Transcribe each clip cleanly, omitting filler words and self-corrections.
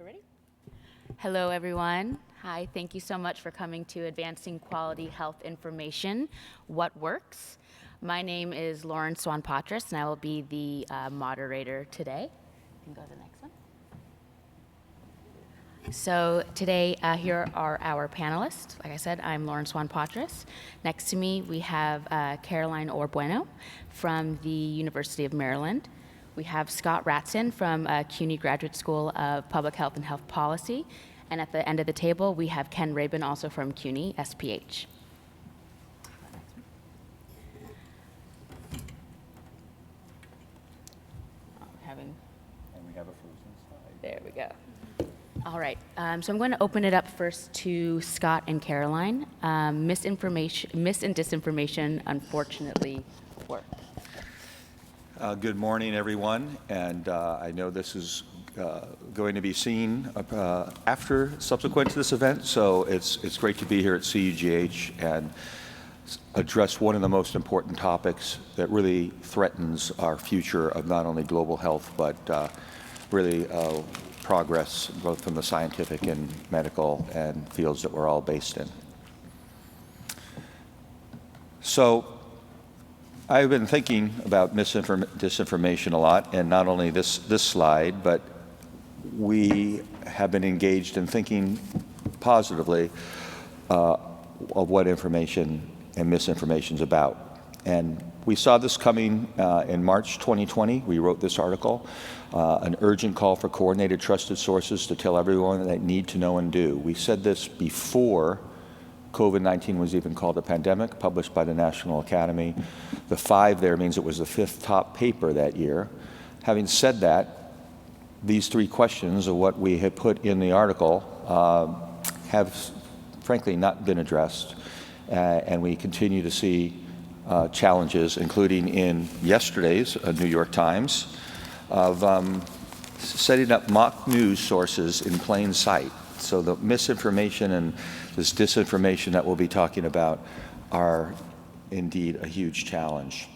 Ready? Hello, everyone. Hi, thank you so much for coming to Advancing Quality Health Information, What Works? My name is Lauren Swan-Patras, and I will be the moderator today. You can go to the next one. So today, here are our panelists. Like I said, I'm Lauren Swan-Patras. Next to me, we have Caroline Orr-Bueno from the University of Maryland. We have Scott Ratzan from CUNY Graduate School of Public Health and Health Policy. And at the end of the table, we have Ken Rabin, also from CUNY, SPH. And we have a frozen slide. There we go. All right, so I'm going to open it up first to Scott and Caroline. Misinformation, mis and disinformation, unfortunately, work. Good morning, everyone, and I know this is going to be seen subsequent to this event, so it's great to be here at CUGH and address one of the most important topics that really threatens our future of not only global health, but really progress both from the scientific and medical and fields that we're all based in. So I've been thinking about disinformation a lot, and not only this slide, but we have been engaged in thinking positively of what information and misinformation is about. And we saw this coming in March 2020. We wrote this article, an urgent call for coordinated trusted sources to tell everyone they need to know and do. We said this before COVID-19 was even called a pandemic, published by the National Academy. The 5 there means it was the 5th top paper that year. Having said that, these 3 questions of what we had put in the article have frankly not been addressed, and we continue to see challenges, including in yesterday's New York Times, of setting up mock news sources in plain sight. So the misinformation and this disinformation that we'll be talking about are indeed a huge challenge.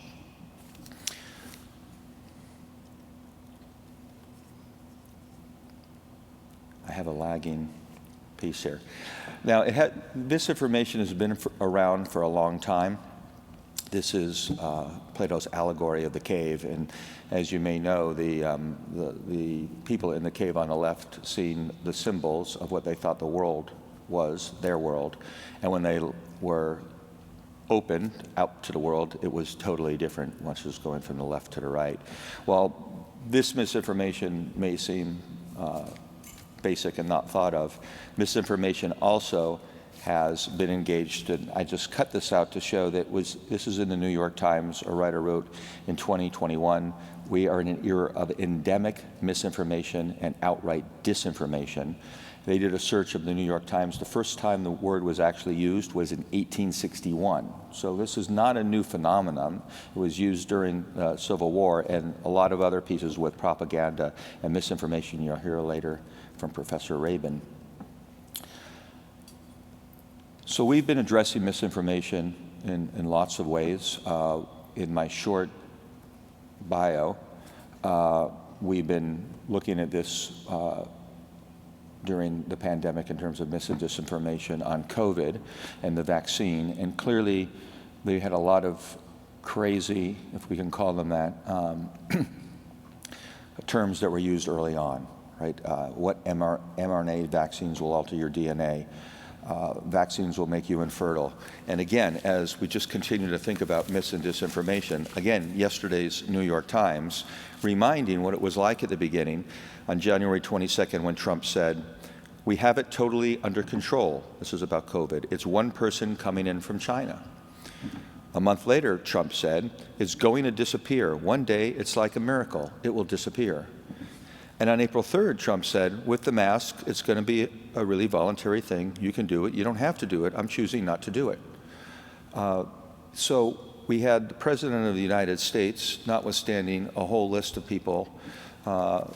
I have a lagging piece here. Now, misinformation has been around for a long time. This is Plato's allegory of the cave, and as you may know, the people in the cave on the left seeing the symbols of what they thought the world was, their world, and when they were opened out to the world, it was totally different, much as going from the left to the right. While this misinformation may seem basic and not thought of, misinformation also has been engaged, and I just cut this out to show that this is in the New York Times. A writer wrote in 2021, we are in an era of endemic misinformation and outright disinformation. They did a search of the New York Times. The first time the word was actually used was in 1861. So this is not a new phenomenon. It was used during the Civil War and a lot of other pieces with propaganda and misinformation. You'll hear later from Professor Rabin. So we've been addressing misinformation in lots of ways. In my short bio, we've been looking at this during the pandemic in terms of mis and disinformation on COVID and the vaccine. And clearly, they had a lot of crazy, if we can call them that, terms that were used early on, right? What mRNA vaccines will alter your DNA. Vaccines will make you infertile. And again, as we just continue to think about mis and disinformation, again, yesterday's New York Times reminding what it was like at the beginning on January 22nd when Trump said, we have it totally under control. This is about COVID. It's one person coming in from China. A month later, Trump said, it's going to disappear. One day, it's like a miracle. It will disappear. And on April 3rd, Trump said, with the mask, it's going to be a really voluntary thing. You can do it. You don't have to do it. I'm choosing not to do it. So we had the President of the United States, notwithstanding a whole list of people.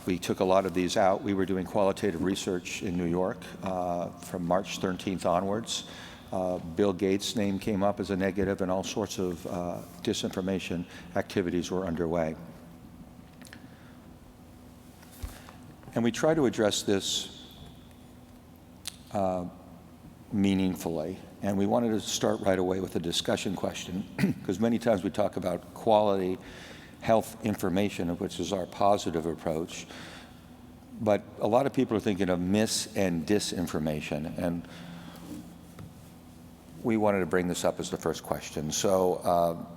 We took a lot of these out. We were doing qualitative research in New York from March 13th onwards. Bill Gates' name came up as a negative, and all sorts of disinformation activities were underway. And we try to address this meaningfully. And we wanted to start right away with a discussion question, because many times we talk about quality health information, which is our positive approach, but a lot of people are thinking of mis and disinformation, and we wanted to bring this up as the first question. So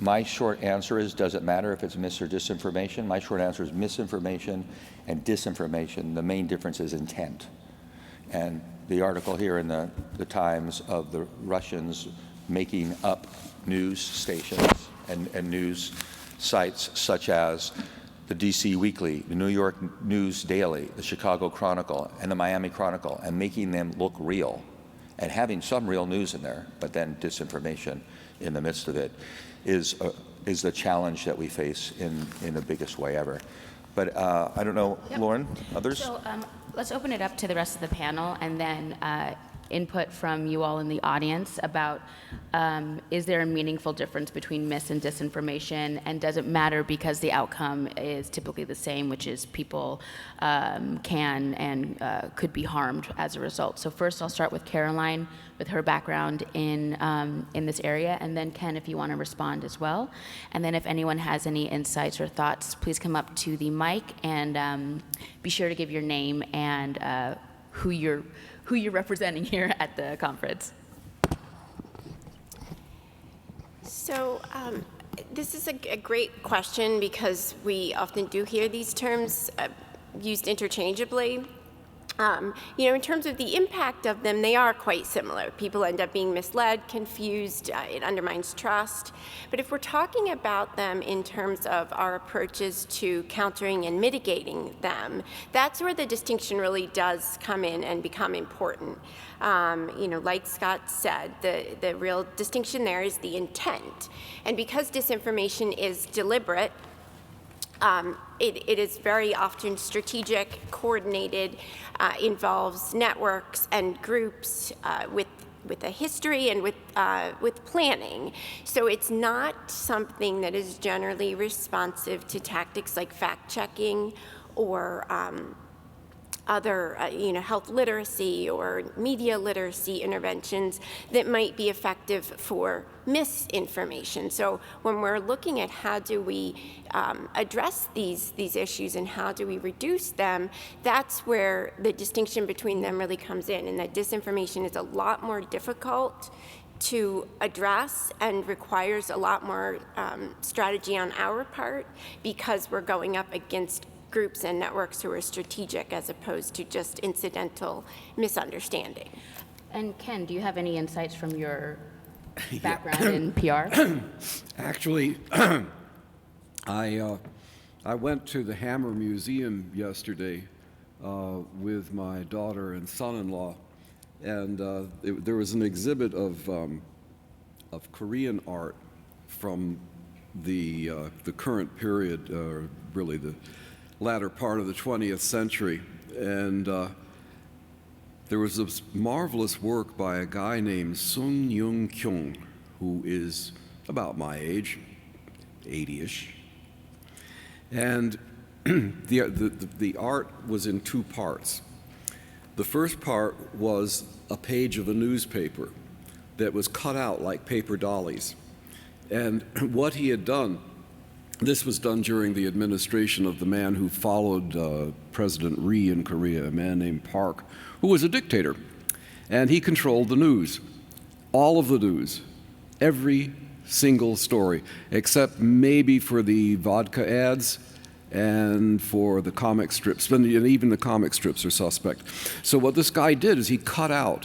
my short answer is, does it matter if it's mis or disinformation? My short answer is misinformation and disinformation. The main difference is intent. And the article here in the Times of the Russians making up news stations and news sites such as the DC Weekly, the New York News Daily, the Chicago Chronicle, and the Miami Chronicle, and making them look real, and having some real news in there, but then disinformation in the midst of it, is the challenge that we face in the biggest way ever. But I don't know, yep. Lauren, others? So let's open it up to the rest of the panel, and then input from you all in the audience about is there a meaningful difference between mis and disinformation, and does it matter because the outcome is typically the same, which is people can and could be harmed as a result. So first I'll start with Caroline with her background in this area, and then Ken, if you want to respond as well. And then if anyone has any insights or thoughts, please come up to the mic and be sure to give your name and who you're representing here at the conference. So this is a great question, because we often do hear these terms used interchangeably. In terms of the impact of them, they are quite similar. People end up being misled, confused, it undermines trust. But if we're talking about them in terms of our approaches to countering and mitigating them, that's where the distinction really does come in and become important. Like Scott said, the real distinction there is the intent. And because disinformation is deliberate, it is very often strategic, coordinated, involves networks and groups with a history and with planning. So it's not something that is generally responsive to tactics like fact-checking or other health literacy or media literacy interventions that might be effective for misinformation. So when we're looking at how do we address these issues and how do we reduce them, that's where the distinction between them really comes in, and that disinformation is a lot more difficult to address and requires a lot more strategy on our part, because we're going up against groups and networks who are strategic as opposed to just incidental misunderstanding. And Ken, do you have any insights from your background in PR? Actually, I went to the Hammer Museum yesterday with my daughter and son-in-law, and there was an exhibit of Korean art from the current period, really the latter part of the 20th century, and there was this marvelous work by a guy named Sun Young Kyung, who is about my age, 80-ish, and the art was in two parts. The first part was a page of a newspaper that was cut out like paper dollies, and what he had done, this was done during the administration of the man who followed President Ri in Korea, a man named Park, who was a dictator. And he controlled the news, all of the news, every single story, except maybe for the vodka ads and for the comic strips. And even the comic strips are suspect. So what this guy did is he cut out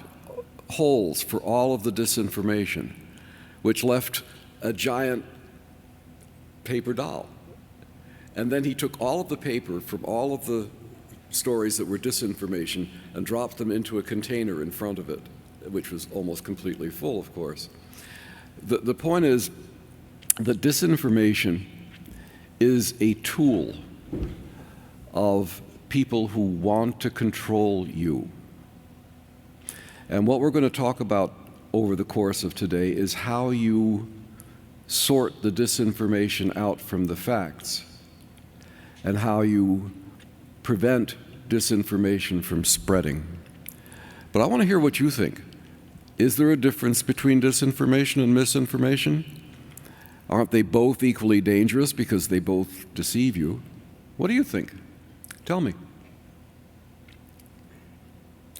holes for all of the disinformation, which left a giant paper doll. And then he took all of the paper from all of the stories that were disinformation and dropped them into a container in front of it, which was almost completely full, of course. The point is that disinformation is a tool of people who want to control you. And what we're going to talk about over the course of today is how you sort the disinformation out from the facts, and how you prevent disinformation from spreading. But I want to hear what you think. Is there a difference between disinformation and misinformation? Aren't they both equally dangerous because they both deceive you? What do you think? Tell me.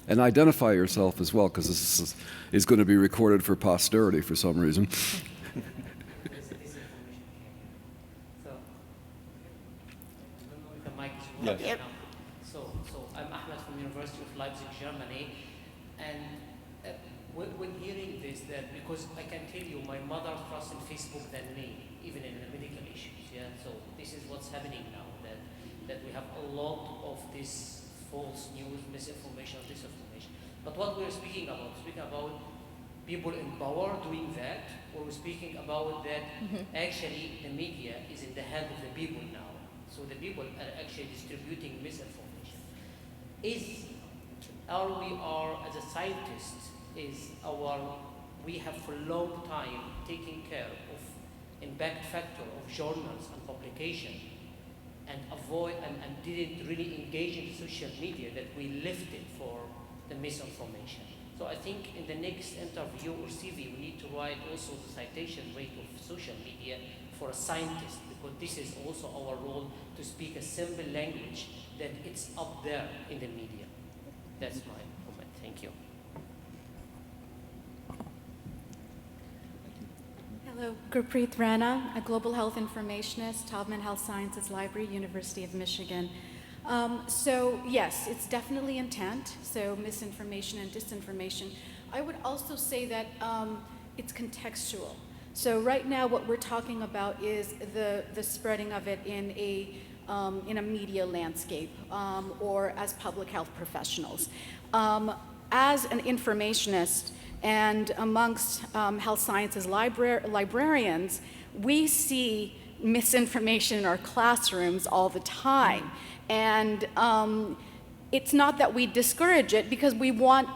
And identify yourself as well, because this is going to be recorded for posterity for some reason. Yes. Yep. So I'm Ahmed from University of Leipzig, Germany, and when hearing this, that because I can tell you, my mother trusts in Facebook than me, even in the medical issues. Yeah. So this is what's happening now, that we have a lot of this false news, misinformation, disinformation. But what we're speaking about people in power doing that, or we're speaking about that actually the media is in the hand of the people now. So the people are actually distributing misinformation. As a scientist, we have for a long time taken care of impact factor of journals and publication and didn't really engage in social media, that we left it for the misinformation. So I think in the next interview or CV, we need to write also the citation rate of social media for a scientist, because this is also our role to speak a simple language that it's up there in the media. That's my comment. Thank you. Hello, Gurpreet Rana, a global health informationist, Taubman Health Sciences Library, University of Michigan. So yes, it's definitely intent, so misinformation and disinformation. I would also say that it's contextual. So right now what we're talking about is the spreading of it in a media landscape or as public health professionals. As an informationist and amongst health sciences librarians, we see misinformation in our classrooms all the time. And it's not that we discourage it, because we want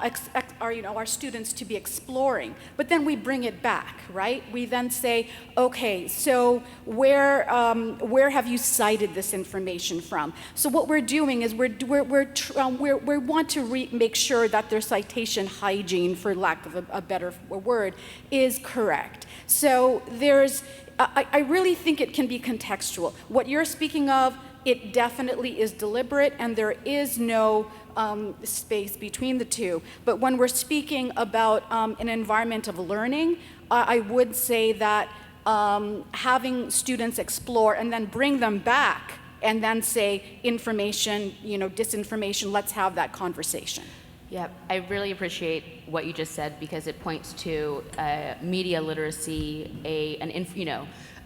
our students to be exploring, but then we bring it back, right? We then say, okay, so where have you cited this information from? So what we're doing is we want to make sure that their citation hygiene, for lack of a better word, is correct. So I really think it can be contextual. What you're speaking of, it definitely is deliberate, and there is no space between the two. But when we're speaking about an environment of learning, I would say that having students explore and then bring them back and then say information, disinformation, let's have that conversation. Yeah, I really appreciate what you just said, because it points to media literacy,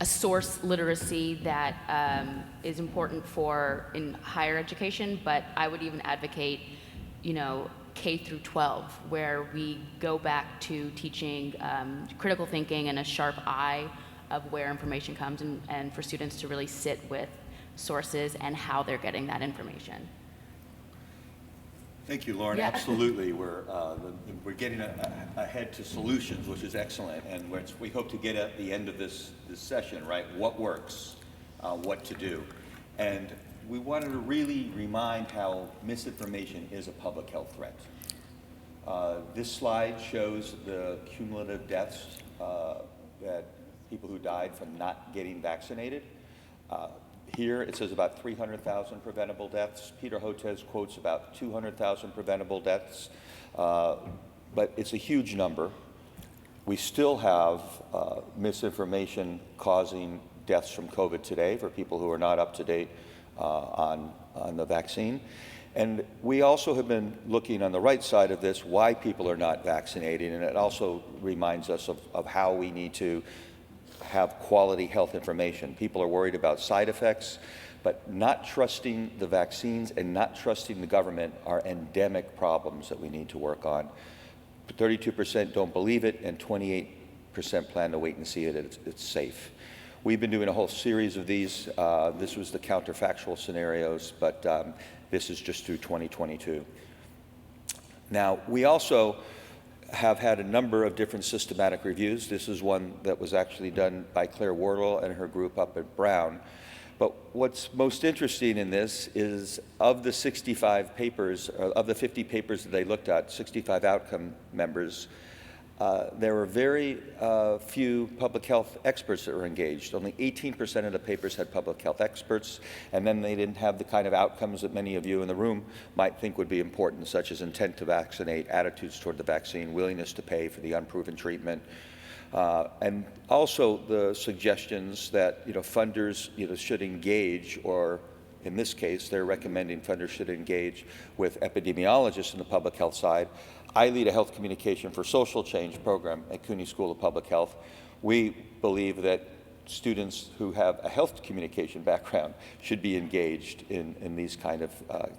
a source literacy that is important in higher education, but I would even advocate, K through 12, where we go back to teaching critical thinking and a sharp eye of where information comes, and for students to really sit with sources and how they're getting that information. Thank you, Lauren. Yeah. Absolutely. We're getting ahead to solutions, which is excellent, and we hope to get at the end of this session, right? What works, what to do. And we wanted to really remind how misinformation is a public health threat. This slide shows the cumulative deaths that people who died from not getting vaccinated. Here it says about 300,000 preventable deaths. Peter Hotez quotes about 200,000 preventable deaths, but it's a huge number. We still have misinformation causing deaths from COVID today for people who are not up to date on the vaccine. And we also have been looking on the right side of this why people are not vaccinated, and it also reminds us of how we need to have quality health information. People are worried about side effects, but not trusting the vaccines and not trusting the government are endemic problems that we need to work on. 32% don't believe it, and 28% plan to wait and see it. It's safe. We've been doing a whole series of these. This was the counterfactual scenarios, but this is just through 2022. Now, we also have had a number of different systematic reviews. This is one that was actually done by Claire Wardle and her group up at Brown, But what's most interesting in this is of the 65 papers, of the 50 papers that they looked at, 65 outcome members, there were very few public health experts that were engaged. Only 18% of the papers had public health experts, and then they didn't have the kind of outcomes that many of you in the room might think would be important, such as intent to vaccinate, attitudes toward the vaccine, willingness to pay for the unproven treatment, and also the suggestions that funders should engage, or in this case, they're recommending funders should engage with epidemiologists in the public health side. I lead a health communication for social change program at CUNY School of Public Health. We believe that students who have a health communication background should be engaged in these kind of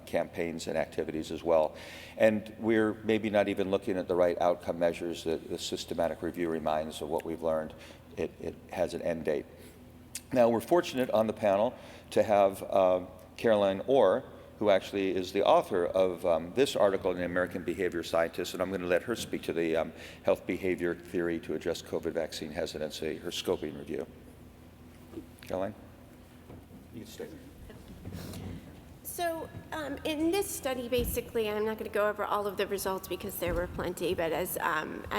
campaigns and activities as well. And we're maybe not even looking at the right outcome measures. The systematic review reminds of what we've learned. It has an end date. Now, we're fortunate on the panel to have Caroline Orr, who actually is the author of this article in the American Behavior Scientist, and I'm going to let her speak to the health behavior theory to address COVID vaccine hesitancy, her scoping review. Caroline, you can stay. So in this study, basically, I'm not going to go over all of the results because there were plenty, but as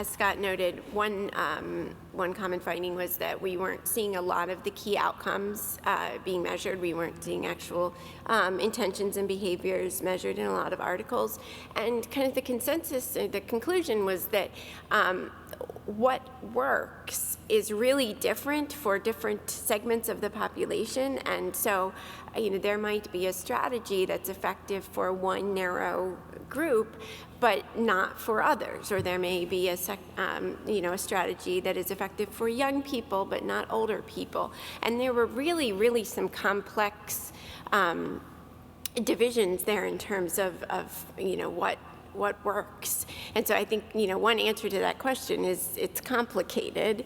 Scott noted, one common finding was that we weren't seeing a lot of the key outcomes being measured. We weren't seeing actual intentions and behaviors measured in a lot of articles. And kind of the consensus, the conclusion was that what works is really different for different segments of the population, and so there might be a strategy that's effective for one narrow group, but not for others, or there may be a strategy that is effective for young people, but not older people, and there were really some complex divisions there in terms of what works. And so I think, one answer to that question is it's complicated.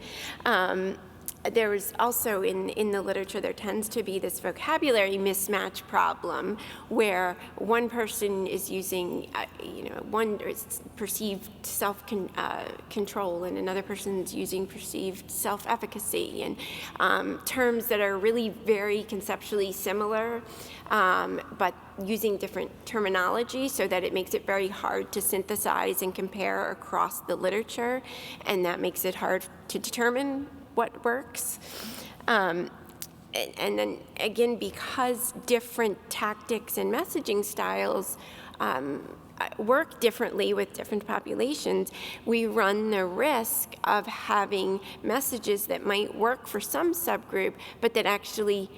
There is also in the literature, there tends to be this vocabulary mismatch problem where one person is using, one is perceived self-control and another person's using perceived self-efficacy, and terms that are really very conceptually similar, but using different terminology so that it makes it very hard to synthesize and compare across the literature, and that makes it hard to determine what works. And then again, because different tactics and messaging styles work differently with different populations, we run the risk of having messages that might work for some subgroup, but that actually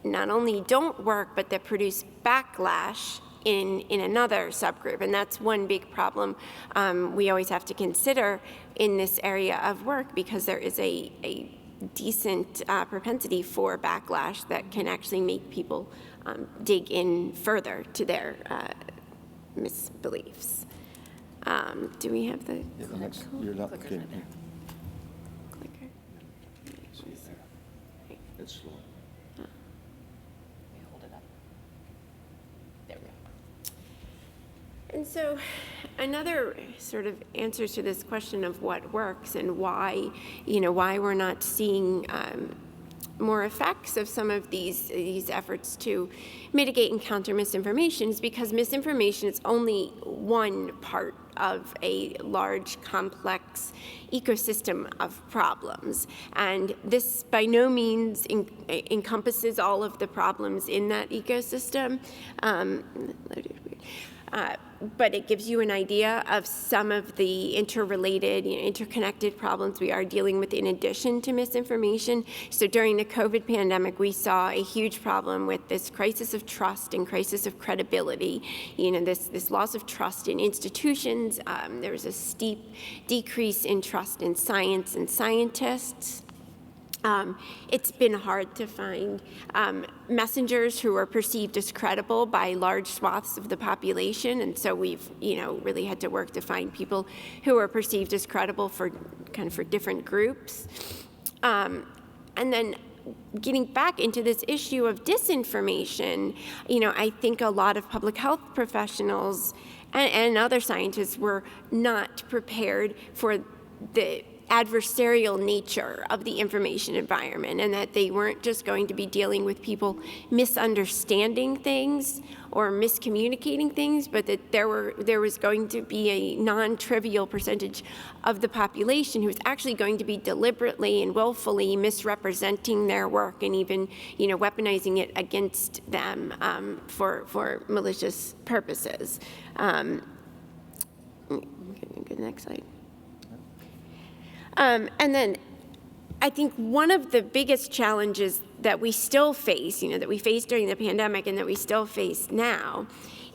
not only don't work, but that produce backlash in another subgroup. And that's one big problem we always have to consider in this area of work, because there is a decent propensity for backlash that can actually make people dig in further to their misbeliefs. Do we have the You're not clicker? It's slow. Hold it up. There we go. And so another sort of answer to this question of what works and why we're not seeing more effects of some of these efforts to mitigate and counter misinformation is because misinformation is only one part of a large, complex ecosystem of problems. And this by no means encompasses all of the problems in that ecosystem. But it gives you an idea of some of the interrelated, interconnected problems we are dealing with in addition to misinformation. So during the COVID pandemic, we saw a huge problem with this crisis of trust and crisis of credibility. This loss of trust in institutions. There was a steep decrease in trust in science and scientists. It's been hard to find messengers who are perceived as credible by large swaths of the population, and so we've really had to work to find people who are perceived as credible for different groups. And then getting back into this issue of disinformation, I think a lot of public health professionals and other scientists were not prepared for the adversarial nature of the information environment, and that they weren't just going to be dealing with people misunderstanding things or miscommunicating things, but that there was going to be a non-trivial percentage of the population who was actually going to be deliberately and willfully misrepresenting their work and even, weaponizing it against them for malicious purposes. Good, next slide. And then I think one of the biggest challenges that we still face, that we faced during the pandemic and that we still face now,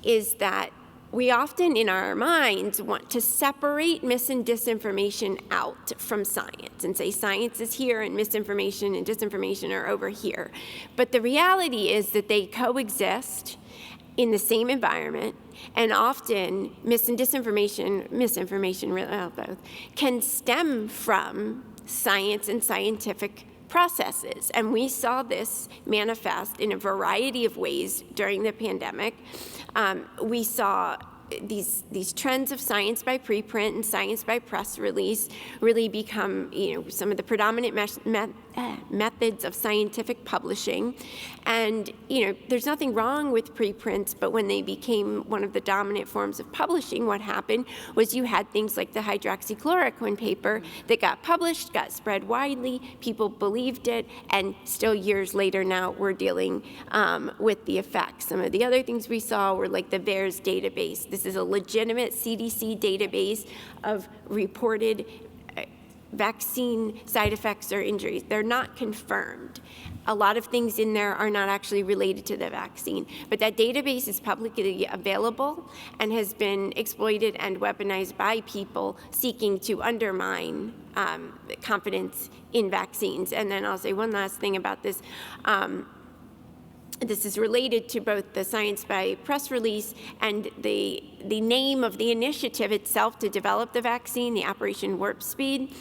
is that we often in our minds want to separate mis and disinformation out from science and say science is here and misinformation and disinformation are over here. But the reality is that they coexist in the same environment, and often misinformation both, can stem from science and scientific processes. And we saw this manifest in a variety of ways during the pandemic. We saw these trends of science by preprint and science by press release really become, some of the predominant methods of scientific publishing. And, there's nothing wrong with preprints, but when they became one of the dominant forms of publishing, what happened was you had things like the hydroxychloroquine paper that got published, got spread widely, people believed it, and still years later now we're dealing with the effects. Some of the other things we saw were like the VAERS database. This is a legitimate CDC database of reported vaccine side effects or injuries. They're not confirmed. A lot of things in there are not actually related to the vaccine, but that database is publicly available and has been exploited and weaponized by people seeking to undermine confidence in vaccines. And then I'll say one last thing about this. This is related to both the science by press release and the name of the initiative itself to develop the vaccine, the Operation Warp Speed.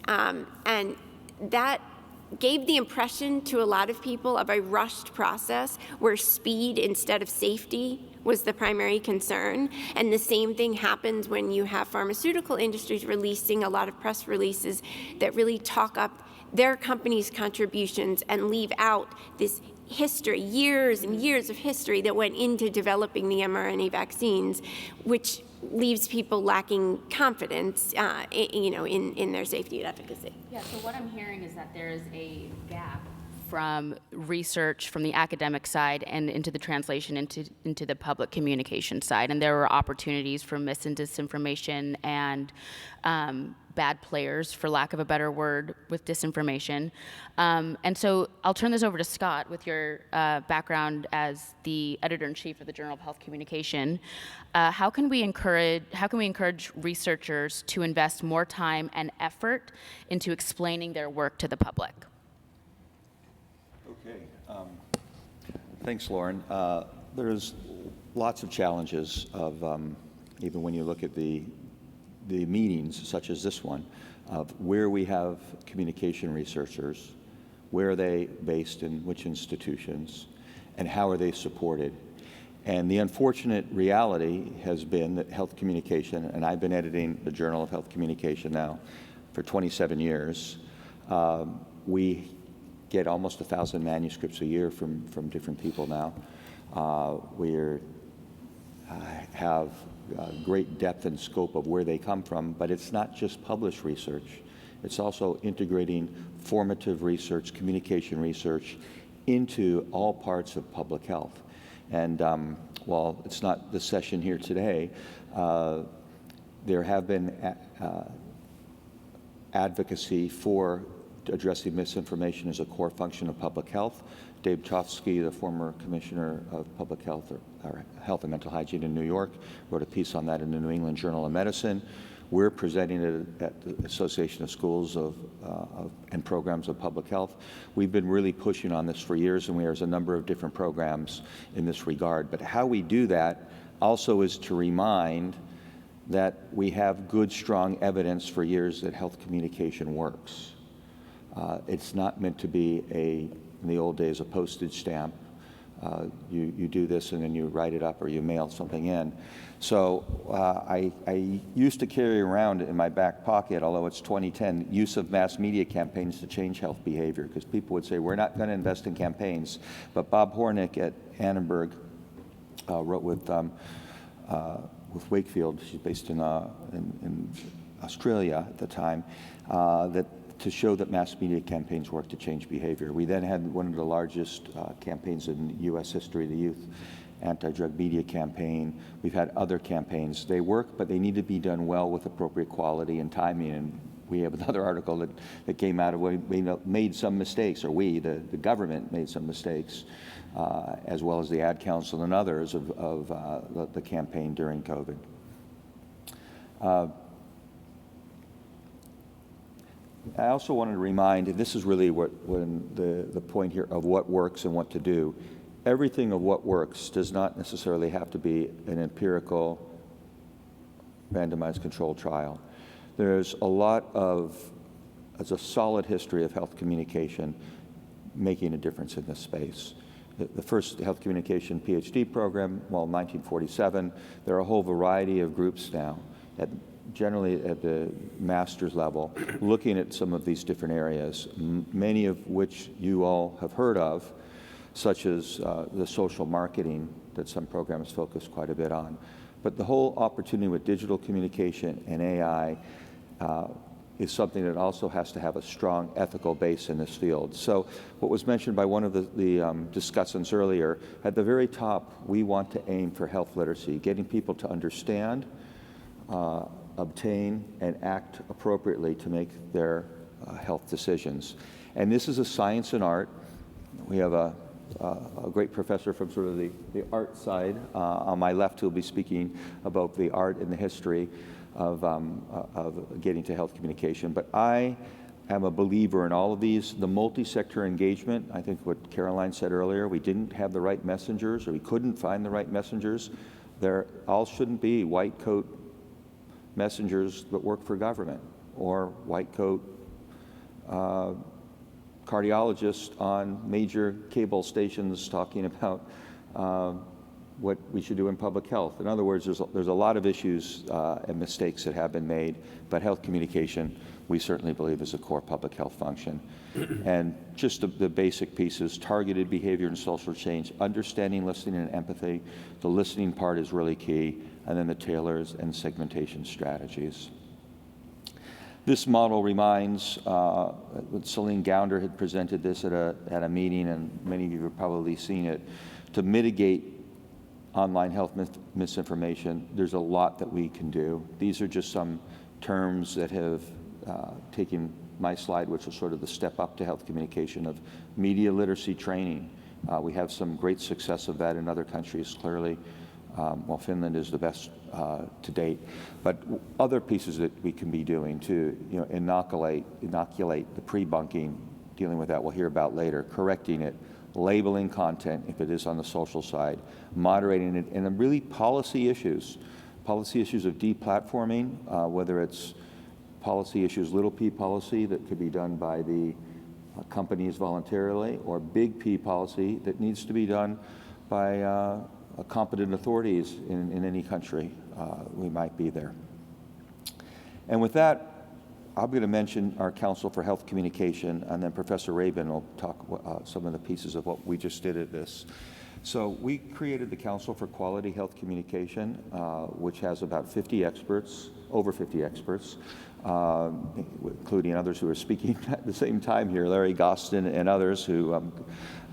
And that gave the impression to a lot of people of a rushed process where speed instead of safety was the primary concern. And the same thing happens when you have pharmaceutical industries releasing a lot of press releases that really talk up their company's contributions and leave out this history, years and years of history that went into developing the mRNA vaccines, which leaves people lacking confidence, in their safety and efficacy. Yeah, so what I'm hearing is that there is a gap from research from the academic side and into the translation into the public communication side. And there were opportunities for mis and disinformation and bad players, for lack of a better word, with disinformation. And so I'll turn this over to Scott with your background as the editor-in-chief of the Journal of Health Communication. How can we encourage researchers to invest more time and effort into explaining their work to the public? Okay. Thanks, Lauren. There's lots of challenges of, even when you look at the meetings, such as this one, of where we have communication researchers, where are they based in which institutions, and how are they supported. And the unfortunate reality has been that health communication, and I've been editing the Journal of Health Communication now for 27 years, we get almost 1,000 manuscripts a year from different people now. We have great depth and scope of where they come from, but it's not just published research. It's also integrating formative research, communication research into all parts of public health. And while it's not the session here today, there have been advocacy for addressing misinformation as a core function of public health. Dave Chofsky, the former commissioner of public health or health and mental hygiene in New York, wrote a piece on that in the New England Journal of Medicine. We're presenting it at the Association of Schools and Programs of Public Health. We've been really pushing on this for years, and there's a number of different programs in this regard. But how we do that also is to remind that we have good, strong evidence for years that health communication works. It's not meant to be in the old days, a postage stamp you do this and then you write it up or you mail something in. So I used to carry around in my back pocket, although it's 2010, use of mass media campaigns to change health behavior, because people would say, we're not going to invest in campaigns. But Bob Hornick at Annenberg wrote with Wakefield, she's based in Australia at the time, that to show that mass media campaigns work to change behavior. We then had one of the largest campaigns in U.S. history, the Youth Anti-Drug Media Campaign. We've had other campaigns. They work, but they need to be done well with appropriate quality and timing. And we have another article that came out of we made some mistakes, or the government made some mistakes, as well as the Ad Council and others of the campaign during COVID. I also wanted to remind, and this is really the point here of what works and what to do. Everything of what works does not necessarily have to be an empirical randomized controlled trial. There's a solid history of health communication making a difference in this space. The first health communication PhD program, 1947. There are a whole variety of groups now, generally at the master's level, looking at some of these different areas, many of which you all have heard of, such as the social marketing that some programs focus quite a bit on. But the whole opportunity with digital communication and AI is something that also has to have a strong ethical base in this field. So what was mentioned by one of the discussants earlier, at the very top, we want to aim for health literacy, getting people to understand, obtain, and act appropriately to make their health decisions. And this is a science and art. We have a great professor from sort of the art side on my left who will be speaking about the art and the history of getting to health communication. But I am a believer in all of these. The multi-sector engagement, I think what Caroline said earlier, we didn't have the right messengers, or we couldn't find the right messengers. There all shouldn't be white coat messengers that work for government, or white coat cardiologists on major cable stations talking about what we should do in public health. In other words, there's a lot of issues and mistakes that have been made, but health communication, we certainly believe, is a core public health function. And just the basic pieces: targeted behavior and social change, understanding, listening, and empathy. The listening part is really key, and then the tailors and segmentation strategies. This model reminds, Celine Gounder had presented this at a meeting, and many of you have probably seen it, to mitigate online health misinformation. There's a lot that we can do. These are just some terms that have taken my slide, which was sort of the step up to health communication, of media literacy training. We have some great success of that in other countries, clearly. Well, Finland is the best to date. But other pieces that we can be doing to inoculate the pre-bunking, dealing with that we'll hear about later, correcting it, labeling content if it is on the social side, moderating it, and then really policy issues of deplatforming, whether it's policy issues, little p policy that could be done by the companies voluntarily, or big P policy that needs to be done by competent authorities in any country we might be there. And with that, I'm going to mention our Council for Health Communication, and then Professor Rabin will talk some of the pieces of what we just did at this. So we created the Council for Quality Health Communication, which has about 50 experts, over 50 experts, including others who are speaking at the same time here, Larry Gostin and others who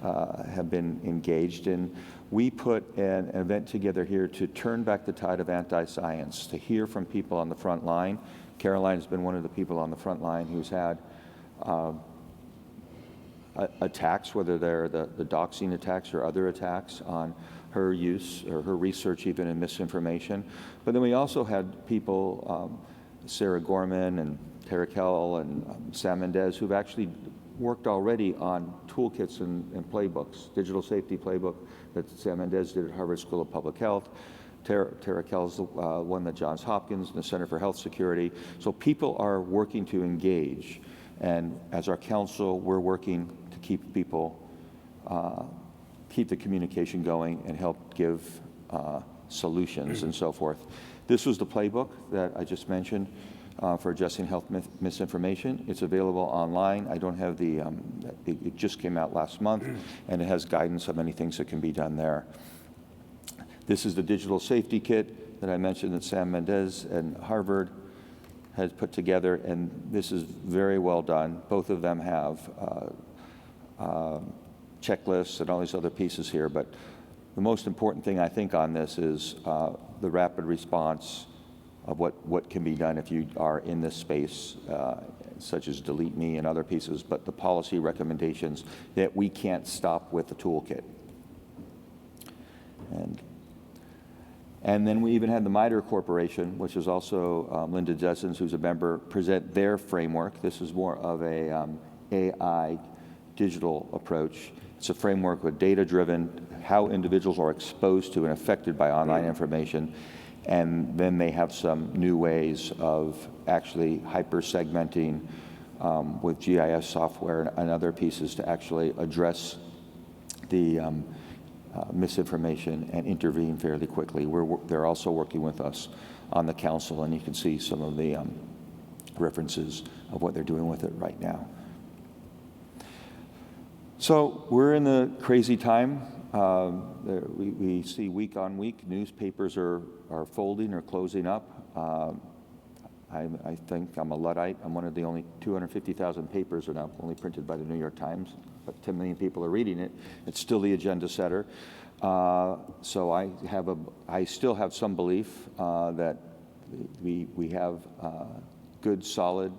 have been engaged in. We put an event together here to turn back the tide of anti-science, to hear from people on the front line. Caroline has been one of the people on the front line who's had attacks, whether they're the doxing attacks or other attacks on her use or her research even in misinformation. But then we also had people, Sarah Gorman and Tara Kell and Sam Mendez, who've actually worked already on toolkits and playbooks, digital safety playbook that Sam Mendez did at Harvard School of Public Health. Tara Kell's one at Johns Hopkins and the Center for Health Security. So people are working to engage. And as our council, we're working to keep people keep the communication going and help give solutions and so forth. This was the playbook that I just mentioned for addressing health misinformation. It's available online. I don't have the, it just came out last month, and it has guidance on many things that can be done there. This is the digital safety kit that I mentioned that Sam Mendez and Harvard has put together, and this is very well done. Both of them have checklists and all these other pieces here, but the most important thing I think on this is the rapid response of what can be done if you are in this space, such as delete me and other pieces, but the policy recommendations that we can't stop with the toolkit. And then we even had the MITRE Corporation, which is also Linda Dessens, who's a member, present their framework. This is more of a AI digital approach. It's a framework with data-driven, how individuals are exposed to and affected by online information. And then they have some new ways of actually hyper-segmenting with GIS software and other pieces to actually address the misinformation and intervene fairly quickly. They're also working with us on the council, and you can see some of the references of what they're doing with it right now. So we're in the crazy time. We see week on week newspapers are folding or closing up. I think I'm a Luddite. I'm one of the only 250,000 papers are now only printed by the New York Times, but 10 million people are reading it. It's still the agenda setter. So I still have some belief that we have good, solid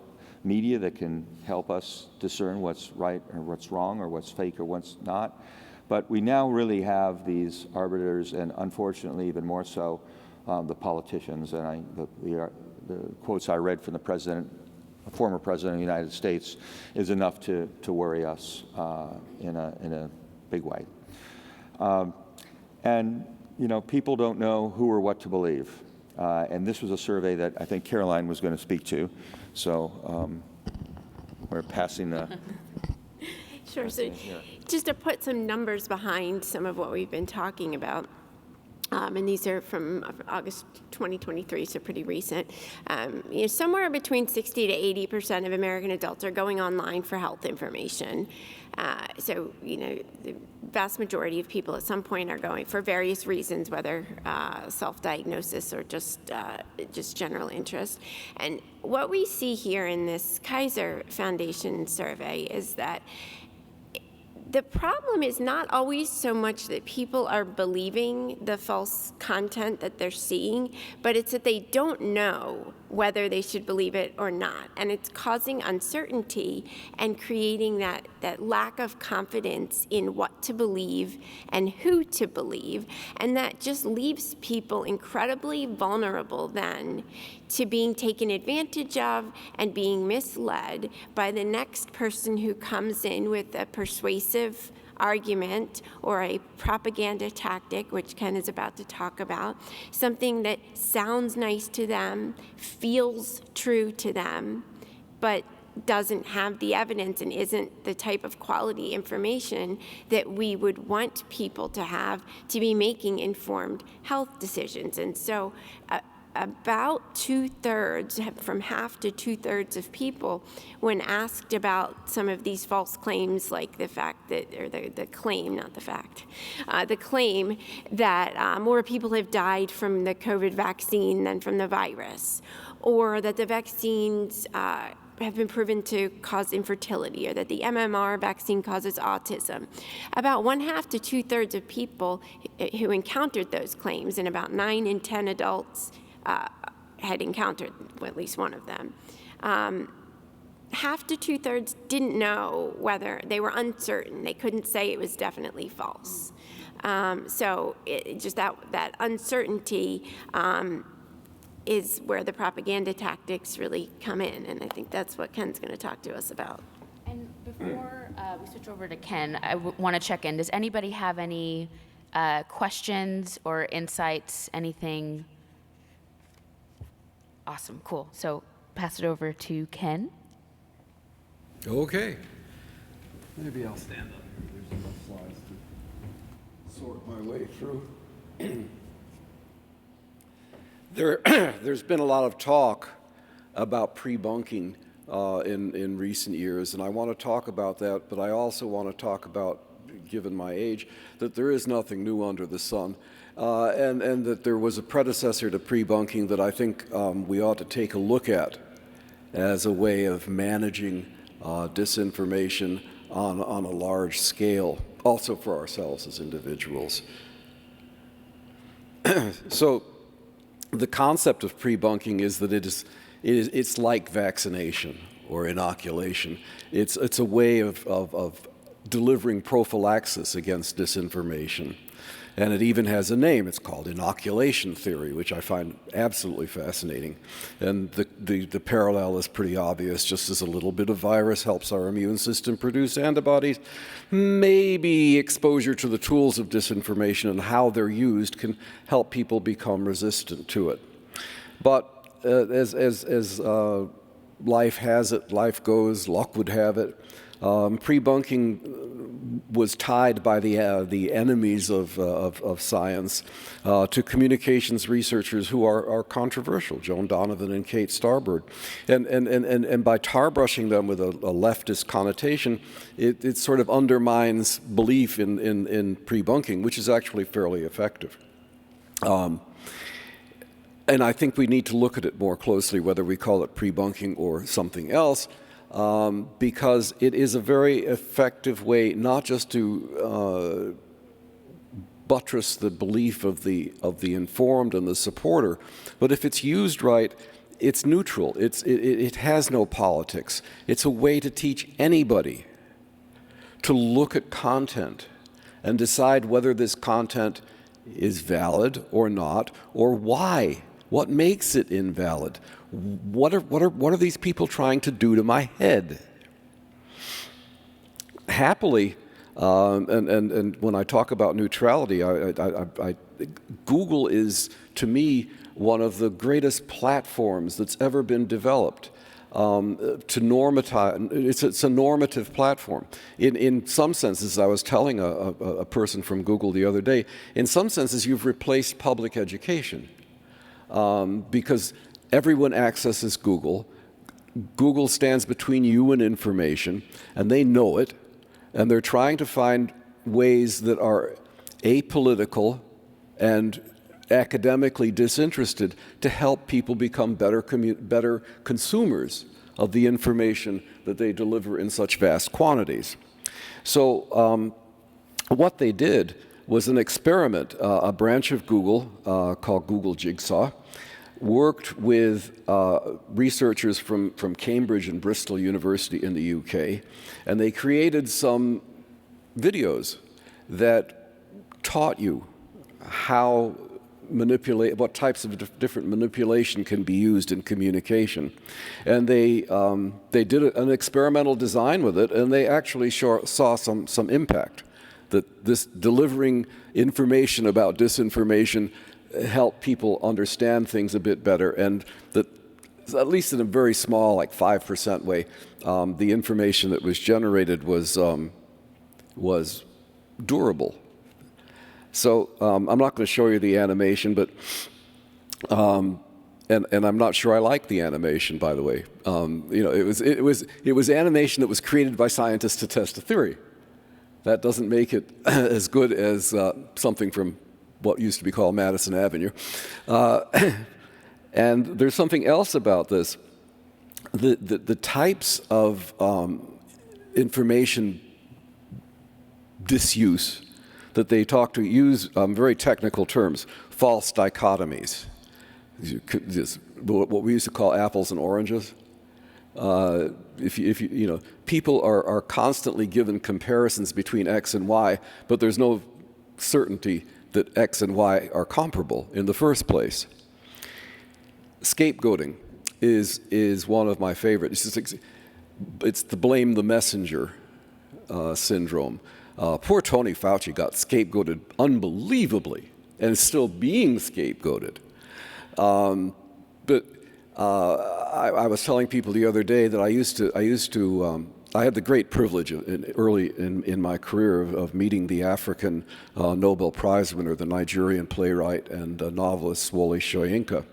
media that can help us discern what's right or what's wrong or what's fake or what's not. But we now really have these arbiters, and unfortunately even more so, the politicians. And the quotes I read from the former president of the United States is enough to worry us in a big way. And you know, people don't know who or what to believe. And this was a survey that I think Caroline was going to speak to. So we're passing the... Sure. So just to put some numbers behind some of what we've been talking about, and these are from August 2023, so pretty recent. You know, somewhere between 60 to 80% of American adults are going online for health information. So, you know, the vast majority of people at some point are going for various reasons, whether self-diagnosis or just general interest. And what we see here in this Kaiser Foundation survey is that the problem is not always so much that people are believing the false content that they're seeing, but it's that they don't know whether they should believe it or not. And it's causing uncertainty and creating that lack of confidence in what to believe and who to believe. And that just leaves people incredibly vulnerable then to being taken advantage of and being misled by the next person who comes in with a persuasive argument or a propaganda tactic, which Ken is about to talk about, something that sounds nice to them, feels true to them, but doesn't have the evidence and isn't the type of quality information that we would want people to have to be making informed health decisions. And so about 2/3, from half to 2/3 of people, when asked about some of these false claims, like the fact that, or the claim, not the fact, the claim that more people have died from the COVID vaccine than from the virus, or that the vaccines have been proven to cause infertility, or that the MMR vaccine causes autism. About 1/2 to 2/3 of people who encountered those claims, and about 9 in 10 adults had encountered at least one of them. 1/2 to 2/3 didn't know whether, they were uncertain. They couldn't say it was definitely false. So just that uncertainty is where the propaganda tactics really come in, and I think that's what Ken's going to talk to us about. And before we switch over to Ken, I want to check in. Does anybody have any questions or insights, anything? Awesome, cool. So pass it over to Ken. Okay. Maybe I'll stand up here. There's enough slides sort my way through. There's been a lot of talk about pre-bunking in recent years, and I want to talk about that, but I also want to talk about, given my age, that there is nothing new under the sun, and that there was a predecessor to pre-bunking that I think we ought to take a look at as a way of managing disinformation on a large scale, also for ourselves as individuals. So the concept of pre-bunking is that it's like vaccination or inoculation. It's a way of delivering prophylaxis against disinformation. And it even has a name. It's called inoculation theory, which I find absolutely fascinating. And the parallel is pretty obvious. Just as a little bit of virus helps our immune system produce antibodies, maybe exposure to the tools of disinformation and how they're used can help people become resistant to it. But as life has it, life goes, luck would have it, pre-bunking was tied by the enemies of science to communications researchers who are controversial, Joan Donovan and Kate Starbird. And by tar-brushing them with a leftist connotation, it sort of undermines belief in pre-bunking, which is actually fairly effective. And I think we need to look at it more closely, whether we call it pre-bunking or something else, because it is a very effective way not just to buttress the belief of the informed and the supporter, but if it's used right, it's neutral. It has no politics. It's a way to teach anybody to look at content and decide whether this content is valid or not, or why. What makes it invalid? What are these people trying to do to my head? Happily, and when I talk about neutrality, Google is, to me, one of the greatest platforms that's ever been developed to normatize. It's a normative platform. In some senses, I was telling a person from Google the other day, in some senses, you've replaced public education. Because everyone accesses Google. Google stands between you and information, and they know it, and they're trying to find ways that are apolitical and academically disinterested to help people become better consumers of the information that they deliver in such vast quantities. So what they did was an experiment. A branch of Google called Google Jigsaw worked with researchers from Cambridge and Bristol University in the UK, and they created some videos that taught you how what types of different manipulation can be used in communication. And they did an experimental design with it, and they actually saw some impact. That this delivering information about disinformation helped people understand things a bit better, and that, at least in a very small, like 5% way, the information that was generated was durable. So I'm not going to show you the animation, but and I'm not sure I like the animation, by the way. It was animation that was created by scientists to test a theory. That doesn't make it as good as something from what used to be called Madison Avenue. And there's something else about this. The types of information disuse that they talk to use very technical terms, false dichotomies. What we used to call apples and oranges. People are constantly given comparisons between X and Y, but there's no certainty that X and Y are comparable in the first place. Scapegoating is one of my favorites. It's the blame the messenger syndrome. Poor Tony Fauci got scapegoated unbelievably and is still being scapegoated. But I was telling people the other day that I used to I had the great privilege early in my career of meeting the African Nobel Prize winner, the Nigerian playwright and novelist Wole Soyinka.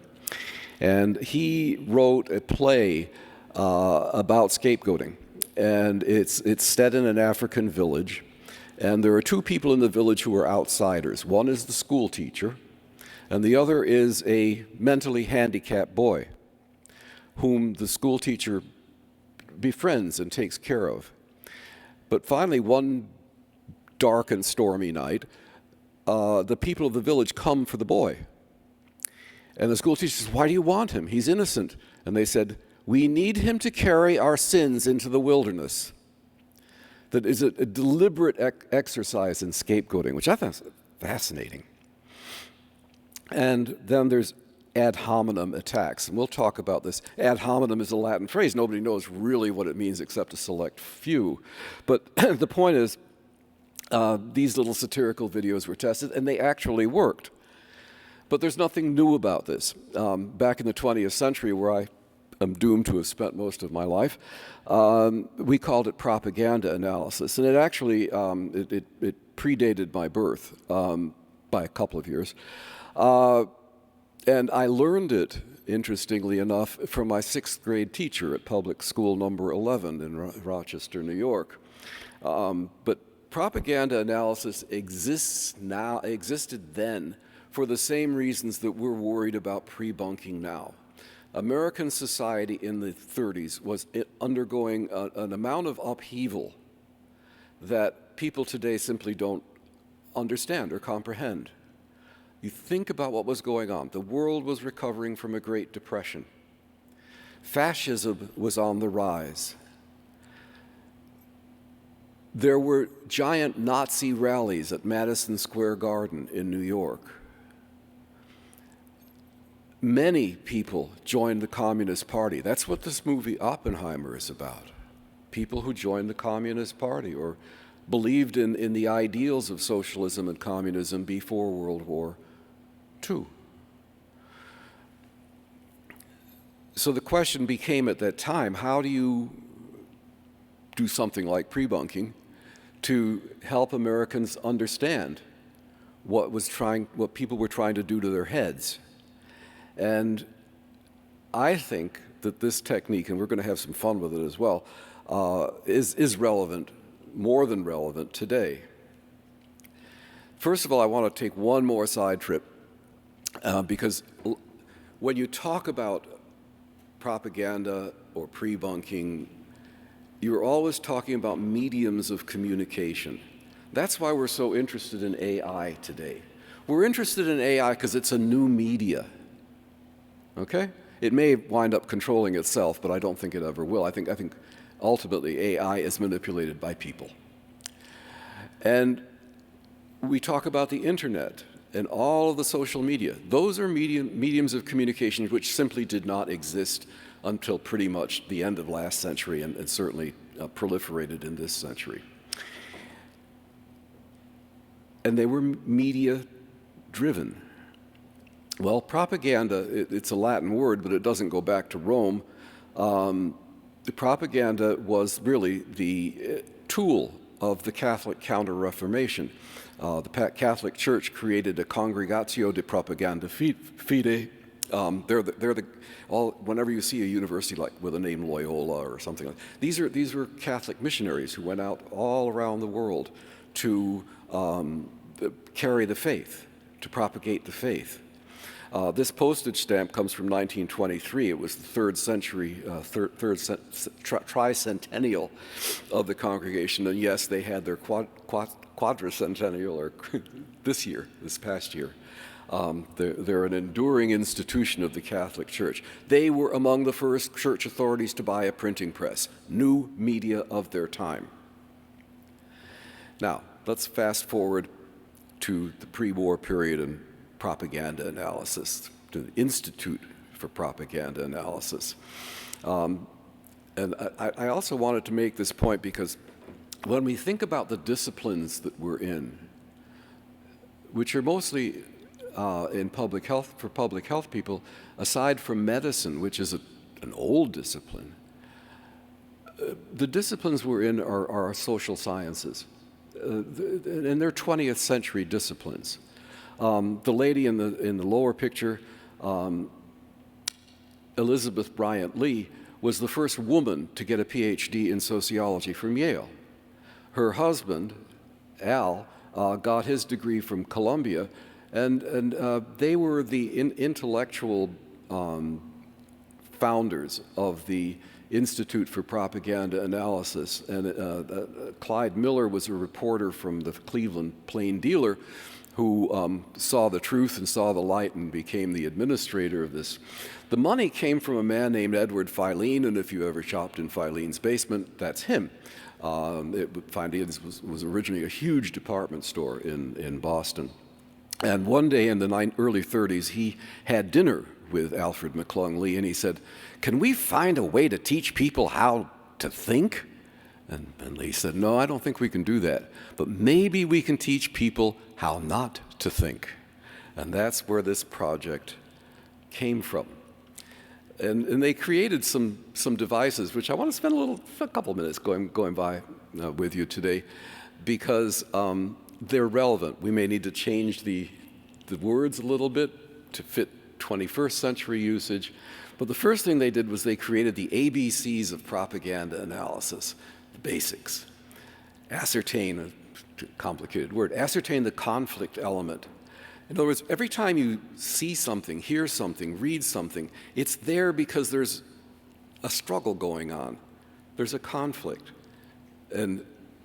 And he wrote a play about scapegoating. And it's set in an African village. And there are two people in the village who are outsiders. One is the school teacher, and the other is a mentally handicapped boy whom the school teacher befriends and takes care of. But finally, one dark and stormy night, the people of the village come for the boy. And the school teacher says, "Why do you want him? He's innocent." And they said, "We need him to carry our sins into the wilderness." That is a deliberate exercise in scapegoating, which I thought was fascinating. And then there's ad hominem attacks, and we'll talk about this. Ad hominem is a Latin phrase. Nobody knows really what it means except a select few. But the point is, these little satirical videos were tested, and they actually worked. But there's nothing new about this. Back in the 20th century, where I am doomed to have spent most of my life, we called it propaganda analysis. And it actually, it predated my birth by a couple of years. And I learned it, interestingly enough, from my 6th grade teacher at public school number 11 in Rochester, New York. But propaganda analysis existed then for the same reasons that we're worried about pre-bunking now. American society in the 30s was undergoing an amount of upheaval that people today simply don't understand or comprehend. You think about what was going on. The world was recovering from a Great Depression. Fascism was on the rise. There were giant Nazi rallies at Madison Square Garden in New York. Many people joined the Communist Party. That's what this movie Oppenheimer is about. People who joined the Communist Party or believed in the ideals of socialism and communism before World War II. So the question became at that time, how do you do something like pre-bunking to help Americans understand what people were trying to do to their heads? And I think that this technique, and we're going to have some fun with it as well, is relevant, more than relevant today. First of all, I want to take one more side trip, because when you talk about propaganda or pre-bunking, you're always talking about mediums of communication. That's why we're so interested in AI today. We're interested in AI because it's a new media. Okay? It may wind up controlling itself, but I don't think it ever will. I think ultimately AI is manipulated by people. And we talk about the internet and all of the social media. Those are mediums of communication which simply did not exist until pretty much the end of last century and certainly proliferated in this century. And they were media-driven. Well, propaganda, it's a Latin word, but it doesn't go back to Rome. The propaganda was really the tool of the Catholic Counter-Reformation. The Catholic Church created a Congregatio de Propaganda Fide. Whenever you see a university like with the name Loyola or something like that, these were Catholic missionaries who went out all around the world to carry the faith, to propagate the faith. This postage stamp comes from 1923. It was the third tricentennial of the congregation, and yes, they had their quadricentennial, or this past year. They're an enduring institution of the Catholic Church. They were among the first church authorities to buy a printing press, new media of their time. Now, let's fast forward to the pre-war period and propaganda analysis, to the Institute for Propaganda Analysis. And I also wanted to make this point because when we think about the disciplines that we're in, which are mostly in public health, for public health people, aside from medicine, which is an old discipline, The disciplines we're in are our social sciences, and they're 20th century disciplines. The lady in the lower picture, Elizabeth Bryant Lee, was the first woman to get a PhD in sociology from Yale. Her husband, Al, got his degree from Columbia, and they were the intellectual founders of the Institute for Propaganda Analysis. And Clyde Miller was a reporter from the Cleveland Plain Dealer who saw the truth and saw the light and became the administrator of this. The money came from a man named Edward Filene, and if you ever shopped in Filene's basement, that's him. Filene's was originally a huge department store in Boston. And one day in the early 30s, he had dinner with Alfred McClung Lee, and he said, "Can we find a way to teach people how to think?" And Lee said, "No, I don't think we can do that. But maybe we can teach people how not to think." And that's where this project came from. And they created some devices, which I want to spend a couple minutes going by with you today, because they're relevant. We may need to change the words a little bit to fit 21st century usage. But the first thing they did was they created the ABCs of propaganda analysis, the basics. Ascertain, a complicated word, ascertain the conflict element. In other words, every time you see something, hear something, read something, it's there because there's a struggle going on. There's a conflict. And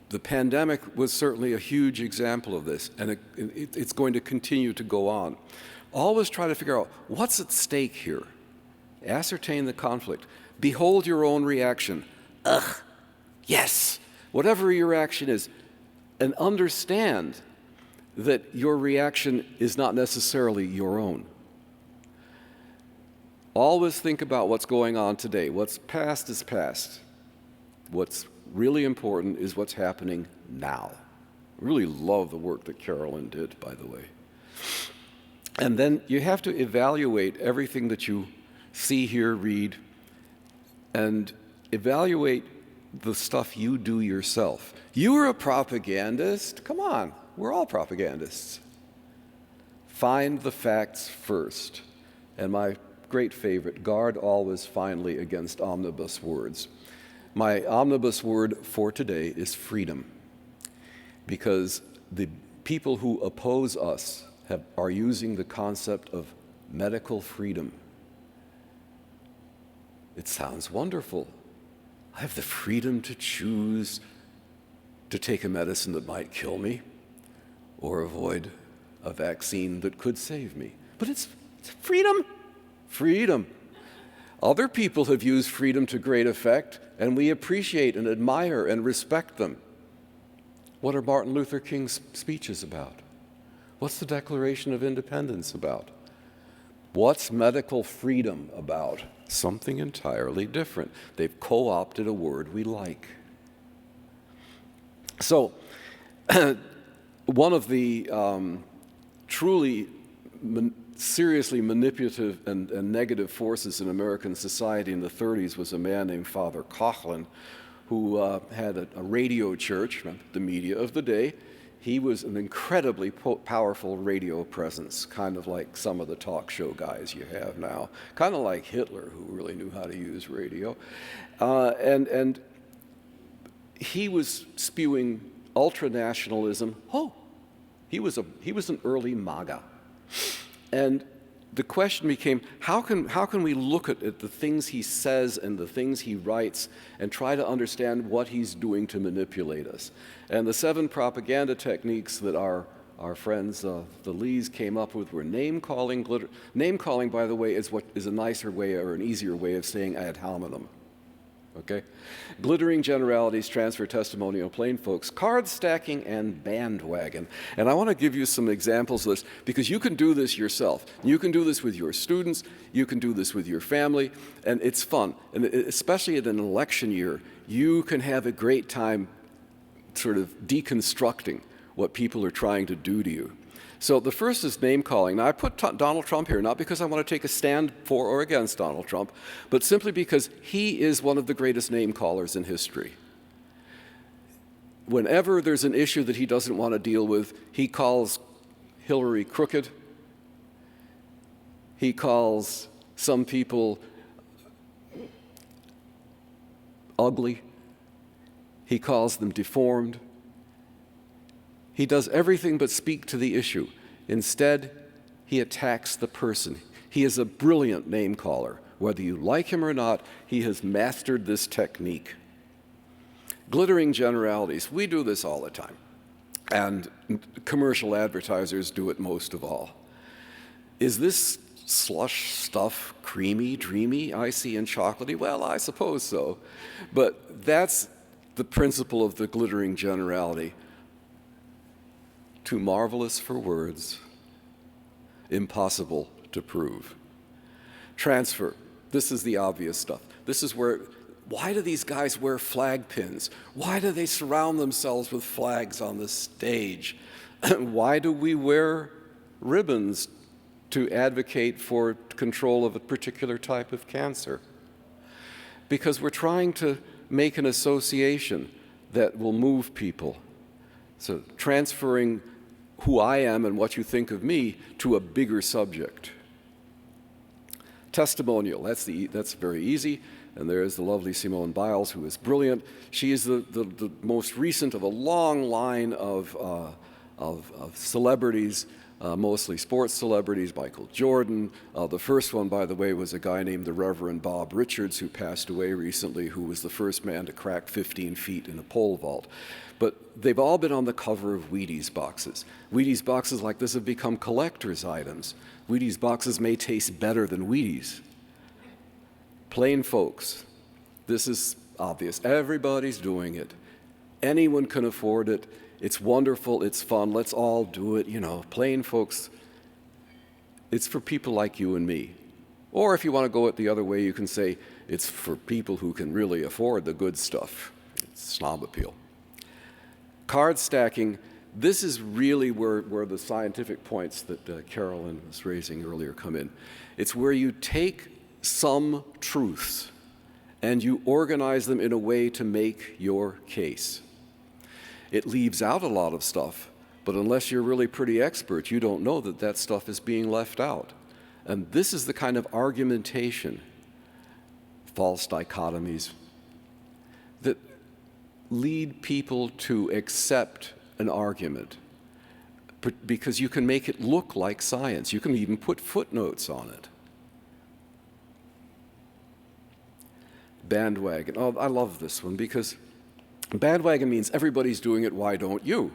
the pandemic was certainly a huge example of this, and it's going to continue to go on. Always try to figure out what's at stake here. Ascertain the conflict. Behold your own reaction. Ugh, yes, whatever your reaction is, and understand that your reaction is not necessarily your own. Always think about what's going on today. What's past is past. What's really important is what's happening now. I really love the work that Carolyn did, by the way. And then you have to evaluate everything that you see, hear, read, and evaluate the stuff you do yourself. You are a propagandist. Come on, we're all propagandists. Find the facts first. And my great favorite, guard always finally against omnibus words. My omnibus word for today is freedom, because the people who oppose us are using the concept of medical freedom. It sounds wonderful. I have the freedom to choose to take a medicine that might kill me or avoid a vaccine that could save me. But it's freedom. Freedom. Other people have used freedom to great effect, and we appreciate and admire and respect them. What are Martin Luther King's speeches about? What's the Declaration of Independence about? What's medical freedom about? Something entirely different. They've co-opted a word we like. So, one of the truly seriously manipulative and negative forces in American society in the 30s was a man named Father Coughlin, who had a radio church, the media of the day. He was an incredibly powerful radio presence, kind of like some of the talk show guys you have now, kind of like Hitler, who really knew how to use radio. And he was spewing ultranationalism. He was an early MAGA. And the question became, how can we look at the things he says and the things he writes and try to understand what he's doing to manipulate us? And the 7 propaganda techniques that our friends, the Lees, came up with were name-calling. Name-calling, by the way, is a nicer way or an easier way of saying ad hominem. Okay? Glittering generalities, transfer testimonial, plain folks, card stacking, and bandwagon. And I want to give you some examples of this, because you can do this yourself. You can do this with your students, you can do this with your family, and it's fun. And especially in an election year, you can have a great time sort of deconstructing what people are trying to do to you. So the first is name-calling. Now, I put Donald Trump here not because I want to take a stand for or against Donald Trump, but simply because he is one of the greatest name-callers in history. Whenever there's an issue that he doesn't want to deal with, he calls Hillary crooked. He calls some people ugly. He calls them deformed. He does everything but speak to the issue. Instead, he attacks the person. He is a brilliant name caller. Whether you like him or not, he has mastered this technique. Glittering generalities. We do this all the time. And commercial advertisers do it most of all. Is this slush stuff creamy, dreamy, icy, and chocolatey? Well, I suppose so. But that's the principle of the glittering generality. Too marvelous for words, impossible to prove. Transfer. This is the obvious stuff. This is where, why do these guys wear flag pins? Why do they surround themselves with flags on the stage? Why do we wear ribbons to advocate for control of a particular type of cancer? Because we're trying to make an association that will move people. So transferring who I am and what you think of me to a bigger subject. Testimonial, that's very easy. And there is the lovely Simone Biles, who is brilliant. She is the most recent of a long line of celebrities, mostly sports celebrities, Michael Jordan. The first one, by the way, was a guy named the Reverend Bob Richards, who passed away recently, who was the first man to crack 15 feet in a pole vault. But they've all been on the cover of Wheaties boxes. Wheaties boxes like this have become collector's items. Wheaties boxes may taste better than Wheaties. Plain folks, this is obvious. Everybody's doing it. Anyone can afford it. It's wonderful, it's fun, let's all do it, you know. Plain folks, it's for people like you and me. Or if you want to go it the other way, you can say it's for people who can really afford the good stuff. It's snob appeal. Card stacking, this is really where the scientific points that Carolyn was raising earlier come in. It's where you take some truths and you organize them in a way to make your case. It leaves out a lot of stuff, but unless you're really pretty expert, you don't know that that stuff is being left out. And this is the kind of argumentation, false dichotomies, that lead people to accept an argument because you can make it look like science. You can even put footnotes on it. Bandwagon. Oh, I love this one because bandwagon means everybody's doing it, why don't you?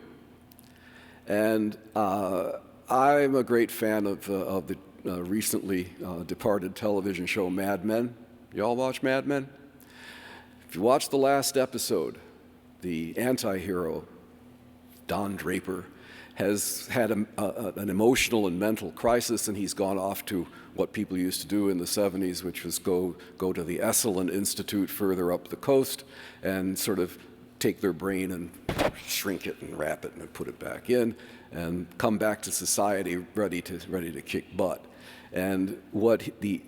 And I'm a great fan of the recently departed television show Mad Men. You all watch Mad Men? If you watch the last episode, the anti-hero, Don Draper, has had an emotional and mental crisis, and he's gone off to what people used to do in the 70s, which was go to the Esalen Institute further up the coast and sort of take their brain and shrink it and wrap it and put it back in and come back to society ready to kick butt. And what the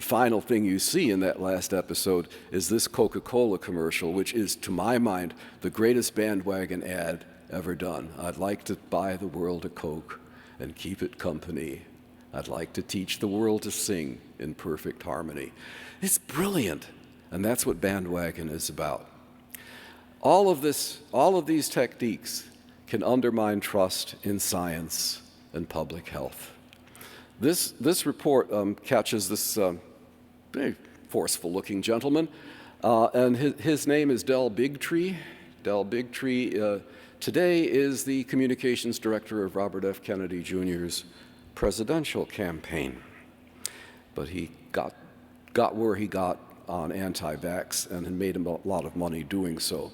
final thing you see in that last episode is this Coca-Cola commercial, which is, to my mind, the greatest bandwagon ad ever done. I'd like to buy the world a Coke and keep it company. I'd like to teach the world to sing in perfect harmony. It's brilliant, and that's what bandwagon is about. All of these techniques can undermine trust in science and public health. This report catches this very forceful-looking gentleman, and his name is Del Bigtree. Del Bigtree today is the communications director of Robert F. Kennedy Jr.'s presidential campaign. But he got where he got on anti-vax and had made a lot of money doing so.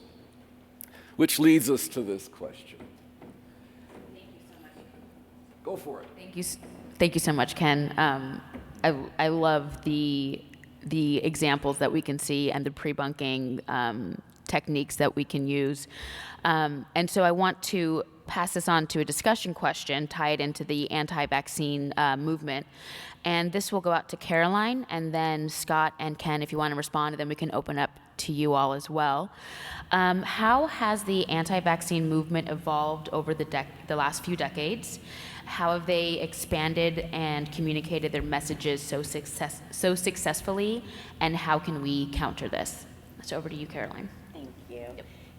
Which leads us to this question. Thank you so much. Go for it. Thank you so much, Ken. I love the examples that we can see and the pre-bunking techniques that we can use. And so I want to pass this on to a discussion question tied into the anti-vaccine movement. And this will go out to Caroline, and then Scott and Ken, if you want to respond, and then we can open up to you all as well. How has the anti-vaccine movement evolved over the last few decades? How have they expanded and communicated their messages so successfully, and how can we counter this? So over to you, Caroline. Thank you.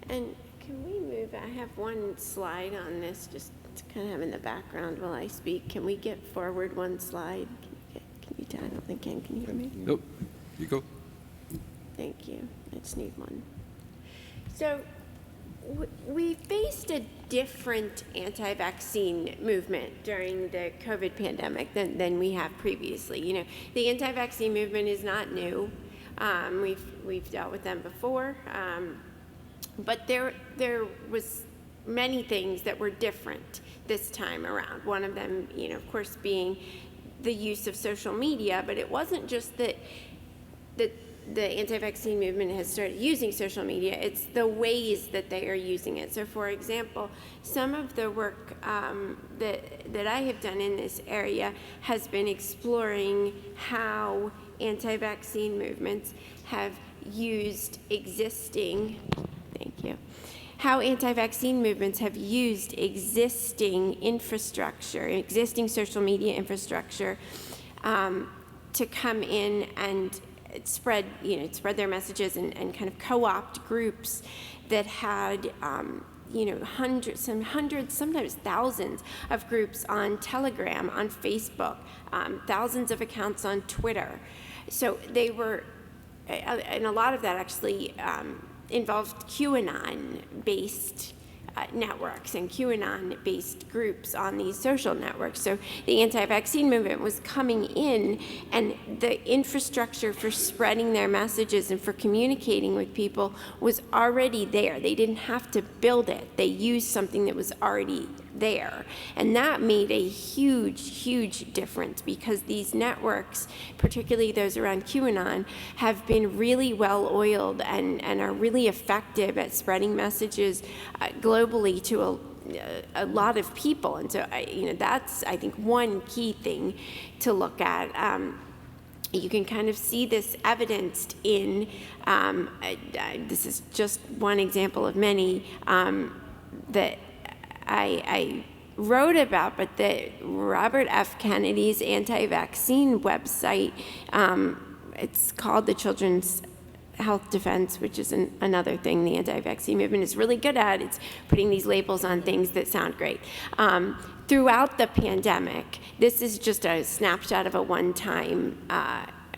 And can we move, I have one slide on this, just to kind of have in the background while I speak. Can we get forward one slide? Can you I don't think Ken can hear me. Nope. You go. Thank you. I just need one. So we faced a different anti-vaccine movement during the COVID pandemic than we have previously. You know, the anti-vaccine movement is not new. We've dealt with them before, but there was many things that were different this time around. One of them, you know, of course, being the use of social media, but it wasn't just that the anti-vaccine movement has started using social media, it's the ways that they are using it. So for example, some of the work that I have done in this area has been exploring how anti-vaccine movements have used how anti-vaccine movements have used existing infrastructure, existing social media infrastructure, to come in and spread their messages and kind of co-opt groups that had hundreds, sometimes thousands of groups on Telegram, on Facebook, thousands of accounts on Twitter. So they were, and a lot of that actually involved QAnon-based networks and QAnon-based groups on these social networks. So the anti-vaccine movement was coming in, and the infrastructure for spreading their messages and for communicating with people was already there. They didn't have to build it. They used something that was already there. And that made a huge, huge difference, because these networks, particularly those around QAnon, have been really well-oiled and are really effective at spreading messages globally to a lot of people. And so, that's, I think, one key thing to look at. You can kind of see this evidenced in, this is just one example of many that I wrote about, but the Robert F. Kennedy's anti-vaccine website, it's called the Children's Health Defense, which is another thing the anti-vaccine movement is really good at. It's putting these labels on things that sound great. Throughout the pandemic, this is just a snapshot of a one-time,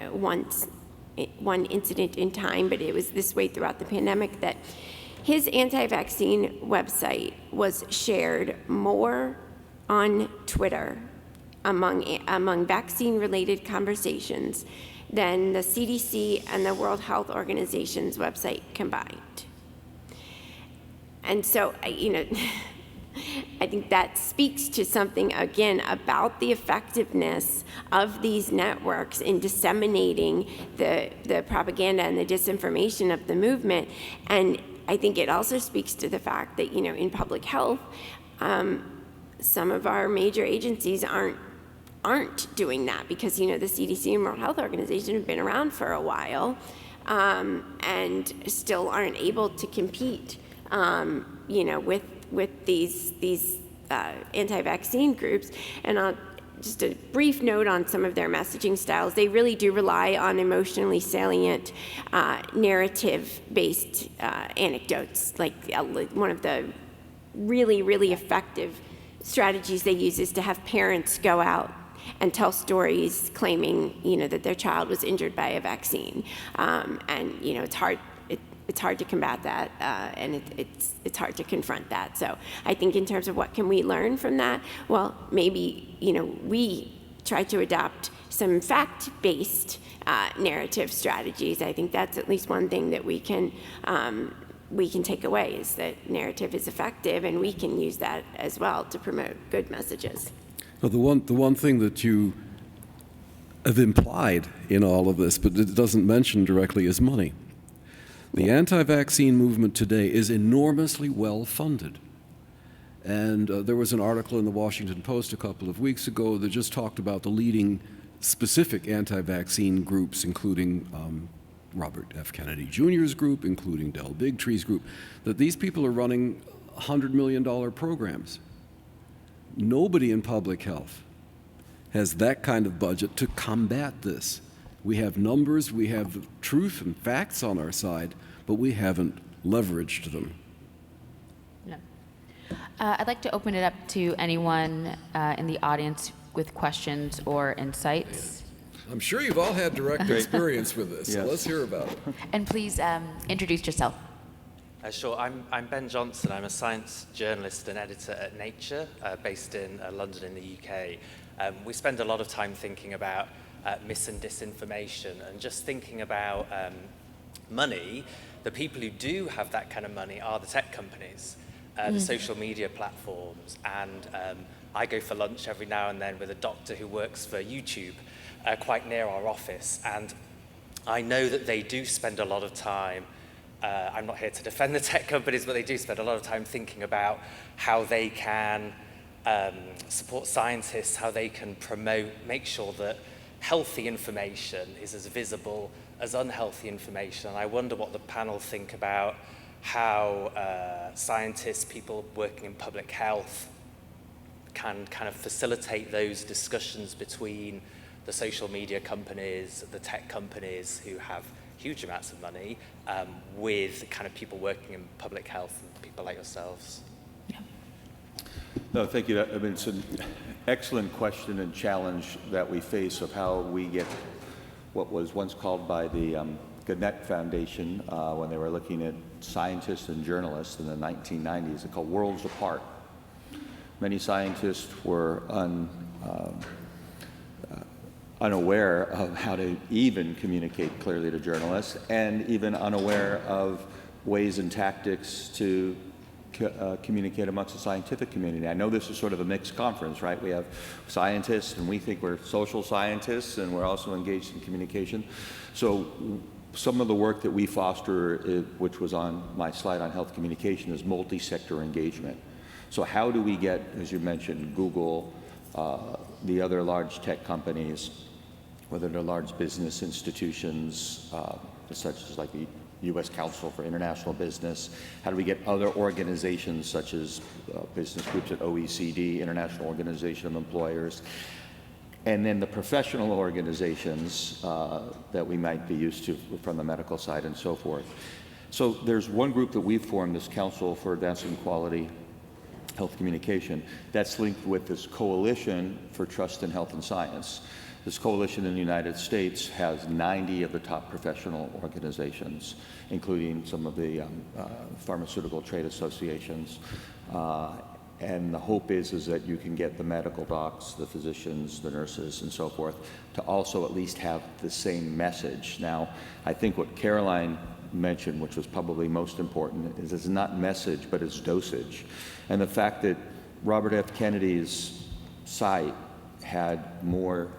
one incident in time, but it was this way throughout the pandemic, that his anti-vaccine website was shared more on Twitter among vaccine-related conversations than the CDC and the World Health Organization's website combined. And so, I think that speaks to something, again, about the effectiveness of these networks in disseminating the propaganda and the disinformation of the movement. And I think it also speaks to the fact that, in public health, some of our major agencies aren't doing that, because, the CDC and World Health Organization have been around for a while, and still aren't able to compete, with these anti-vaccine groups. And just a brief note on some of their messaging styles. They really do rely on emotionally salient, narrative-based anecdotes. Like one of the really, really effective strategies they use is to have parents go out and tell stories claiming, that their child was injured by a vaccine. And, it's hard to combat that, and it's hard to confront that. So I think in terms of what can we learn from that, well, maybe, we try to adopt some fact-based narrative strategies. I think that's at least one thing that we can take away, is that narrative is effective, and we can use that as well to promote good messages. Now, the one thing that you have implied in all of this, but it doesn't mention directly, is money. The anti-vaccine movement today is enormously well-funded. And there was an article in the Washington Post a couple of weeks ago that just talked about the leading specific anti-vaccine groups, including Robert F. Kennedy Jr.'s group, including Del Bigtree's group, that these people are running $100 million programs. Nobody in public health has that kind of budget to combat this. We have numbers, we have truth and facts on our side, but we haven't leveraged them. No. I'd like to open it up to anyone in the audience with questions or insights. I'm sure you've all had direct experience with this, so Yes. let's hear about it. And please introduce yourself. Sure, I'm Ben Johnson. I'm a science journalist and editor at Nature, based in London in the UK. We spend a lot of time thinking about mis and disinformation, and just thinking about money. The people who do have that kind of money are the tech companies, the social media platforms, and I go for lunch every now and then with a doctor who works for YouTube quite near our office, and I know that they do spend a lot of time. I'm not here to defend the tech companies, but they do spend a lot of time thinking about how they can support scientists, how they can promote, make sure that healthy information is as visible as unhealthy information. And I wonder what the panel think about how scientists, people working in public health, can kind of facilitate those discussions between the social media companies, the tech companies who have huge amounts of money, with kind of people working in public health and people like yourselves. Yeah. No, thank you. I mean, it's an excellent question and challenge that we face of how we get what was once called by the Gannett Foundation, when they were looking at scientists and journalists in the 1990s, they're called worlds apart. Many scientists were unaware of how to even communicate clearly to journalists, and even unaware of ways and tactics to communicate amongst the scientific community. I know this is sort of a mixed conference, right? We have scientists, and we think we're social scientists, and we're also engaged in communication. So some of the work that we foster, which was on my slide on health communication, is multi-sector engagement. So how do we get, as you mentioned, Google, the other large tech companies, whether they're large business institutions, such as like the U.S. Council for International Business, how do we get other organizations such as business groups at OECD, International Organization of Employers, and then the professional organizations that we might be used to from the medical side and so forth. So there's one group that we've formed, this Council for Advancing Quality Health Communication, that's linked with this Coalition for Trust in Health and Science. This coalition in the United States has 90 of the top professional organizations, including some of the pharmaceutical trade associations. And the hope is that you can get the medical docs, the physicians, the nurses, and so forth, to also at least have the same message. Now, I think what Caroline mentioned, which was probably most important, is it's not message, but it's dosage. And the fact that Robert F. Kennedy's site had more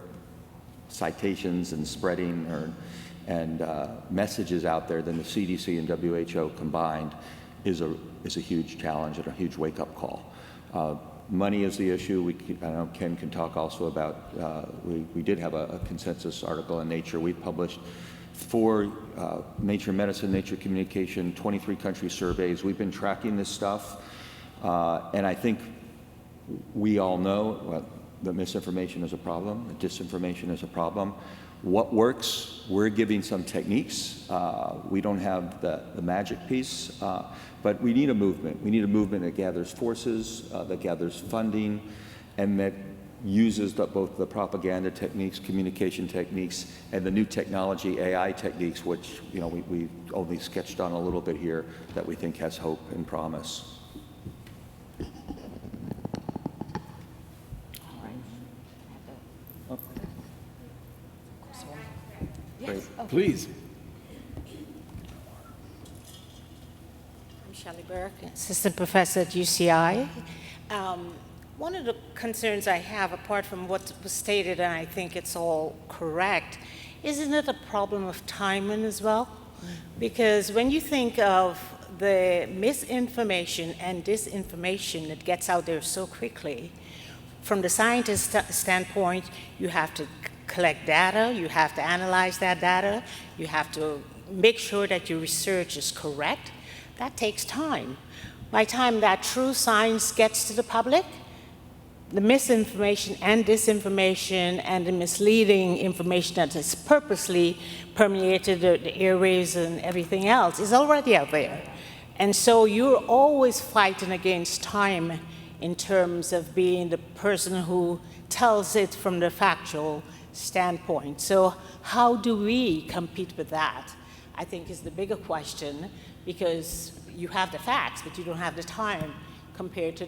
citations and spreading and messages out there than the CDC and WHO combined is a huge challenge and a huge wake-up call. Money is the issue. I know Ken can talk also about, we did have a consensus article in Nature. We published 4 Nature Medicine, Nature Communication, 23 country surveys. We've been tracking this stuff, and I think we all know that misinformation is a problem, that disinformation is a problem. What works? We're giving some techniques. We don't have the magic piece, but we need a movement. We need a movement that gathers forces, that gathers funding, and that uses both the propaganda techniques, communication techniques, and the new technology, AI techniques, which we only sketched on a little bit here, that we think has hope and promise. Please. I'm Shelley Burke, assistant professor at UCI. One of the concerns I have, apart from what was stated, and I think it's all correct, isn't it a problem of timing as well? Because when you think of the misinformation and disinformation that gets out there so quickly, from the scientist standpoint, you have to collect data, you have to analyze that data, you have to make sure that your research is correct. That takes time. By the time that true science gets to the public, the misinformation and disinformation and the misleading information that has purposely permeated the airwaves and everything else is already out there. And so you're always fighting against time in terms of being the person who tells it from the factual standpoint. So how do we compete with that? I think is the bigger question, because you have the facts, but you don't have the time compared to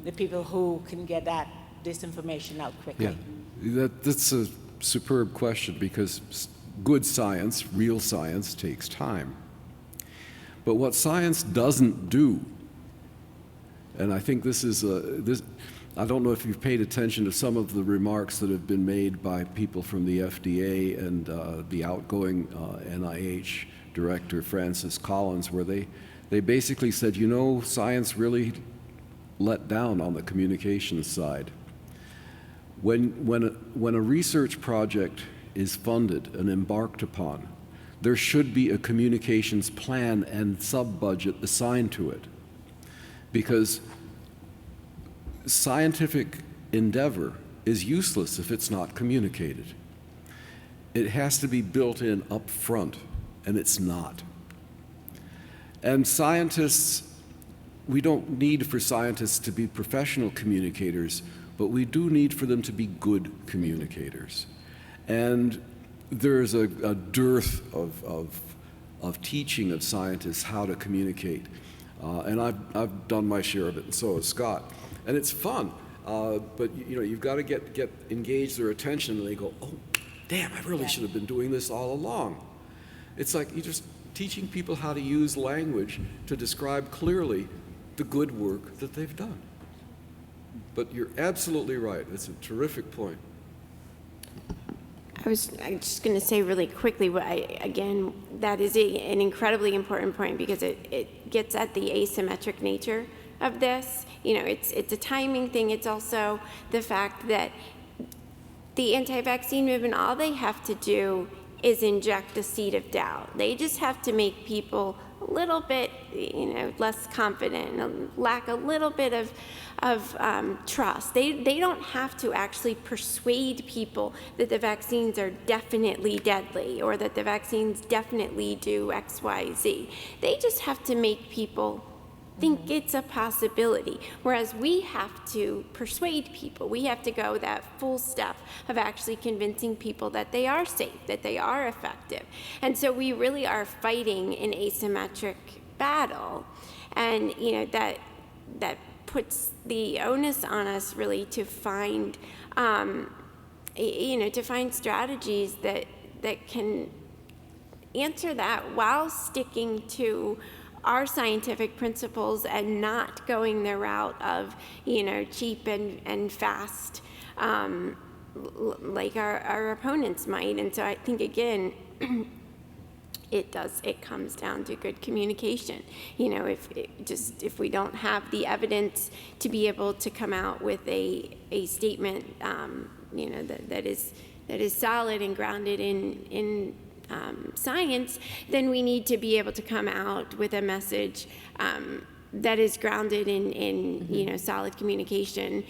the people who can get that disinformation out quickly. Yeah, that's a superb question, because good science, real science, takes time. But what science doesn't do, and I think this is I don't know if you've paid attention to some of the remarks that have been made by people from the FDA and the outgoing NIH director, Francis Collins, where they basically said, you know, science really let down on the communications side. When a research project is funded and embarked upon, there should be a communications plan and sub-budget assigned to it, because scientific endeavor is useless if it's not communicated. It has to be built in up front, and it's not. And scientists, we don't need for scientists to be professional communicators, but we do need for them to be good communicators. And there's a dearth of teaching of scientists how to communicate. And I've done my share of it, and so has Scott. And it's fun, but you know, you've got to get engage their attention, and they go, oh, damn, I really should have been doing this all along. It's like you're just teaching people how to use language to describe clearly the good work that they've done. But you're absolutely right. It's a terrific point. I'm just going to say really quickly, again, that is an incredibly important point, because it gets at the asymmetric nature of this. You know, it's a timing thing. It's also the fact that the anti-vaccine movement, all they have to do is inject a seed of doubt. They just have to make people a little bit, you know, less confident, lack a little bit of trust. They don't have to actually persuade people that the vaccines are definitely deadly or that the vaccines definitely do X, Y, Z. They just have to make people think it's a possibility, whereas we have to persuade people. We have to go that full step of actually convincing people that they are safe, that they are effective. And so we really are fighting an asymmetric battle, and you know, that puts the onus on us really to find to find strategies that can answer that while sticking to our scientific principles and not going the route of, you know, cheap and fast, like our opponents might. And so I think, again, it comes down to good communication. You know, if we don't have the evidence to be able to come out with a statement, you know, that is solid and grounded in science, then we need to be able to come out with a message that is grounded in you know, solid communication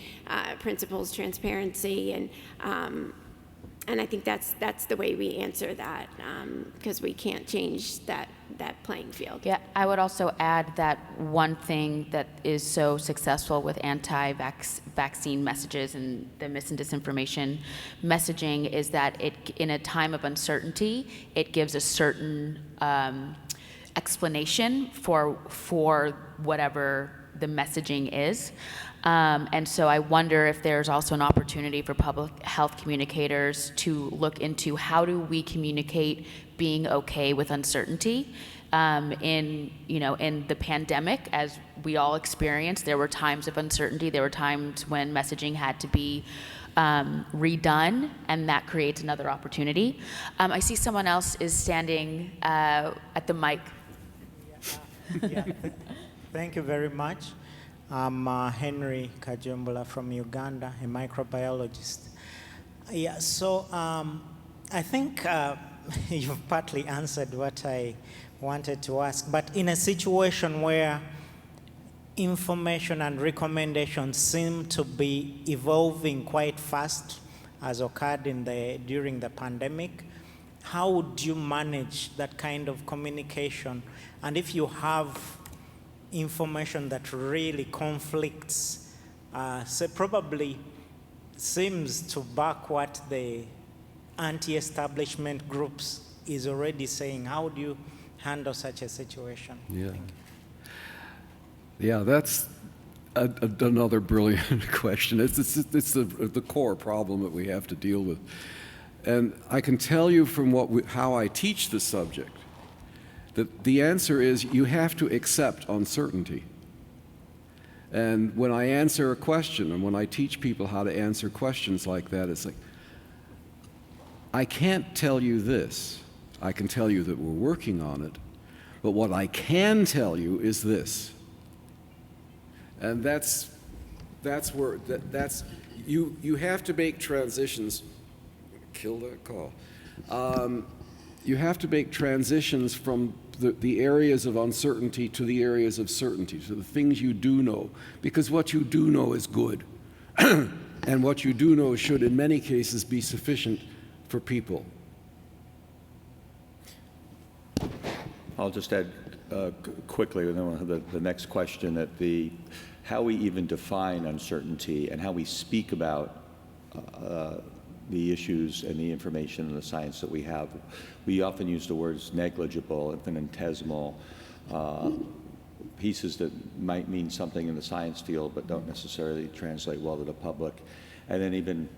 principles, transparency, and I think that's the way we answer that, because we can't change that playing field. Yeah, I would also add that one thing that is so successful with anti-vaccine messages and the mis and disinformation messaging is that in a time of uncertainty, it gives a certain explanation for whatever the messaging is. And so I wonder if there's also an opportunity for public health communicators to look into how do we communicate being okay with uncertainty. In the pandemic, as we all experienced, there were times of uncertainty. There were times when messaging had to be redone, and that creates another opportunity. I see someone else is standing at the mic. Yeah, thank you very much. I'm Henry Kajumbula from Uganda, a microbiologist. Yeah, so I think you've partly answered what I wanted to ask, but in a situation where information and recommendations seem to be evolving quite fast, as occurred during the pandemic, how would you manage that kind of communication? And if you have information that really conflicts, so probably seems to back what the anti-establishment groups is already saying, how do you handle such a situation? Yeah. Yeah, that's another brilliant question. It's the core problem that we have to deal with. And I can tell you from how I teach the subject that the answer is you have to accept uncertainty. And when I answer a question, and when I teach people how to answer questions like that, it's like, I can't tell you this. I can tell you that we're working on it, but what I can tell you is this. And that's where you have to make transitions. Kill that call. You have to make transitions from the areas of uncertainty to the areas of certainty, to the things you do know, because what you do know is good. And what you do know should, in many cases, be sufficient for people. I'll just add quickly, and then we'll have the next question, that how we even define uncertainty and how we speak about the issues and the information and the science that we have. We often use the words negligible, infinitesimal, pieces that might mean something in the science field but don't necessarily translate well to the public. And then even,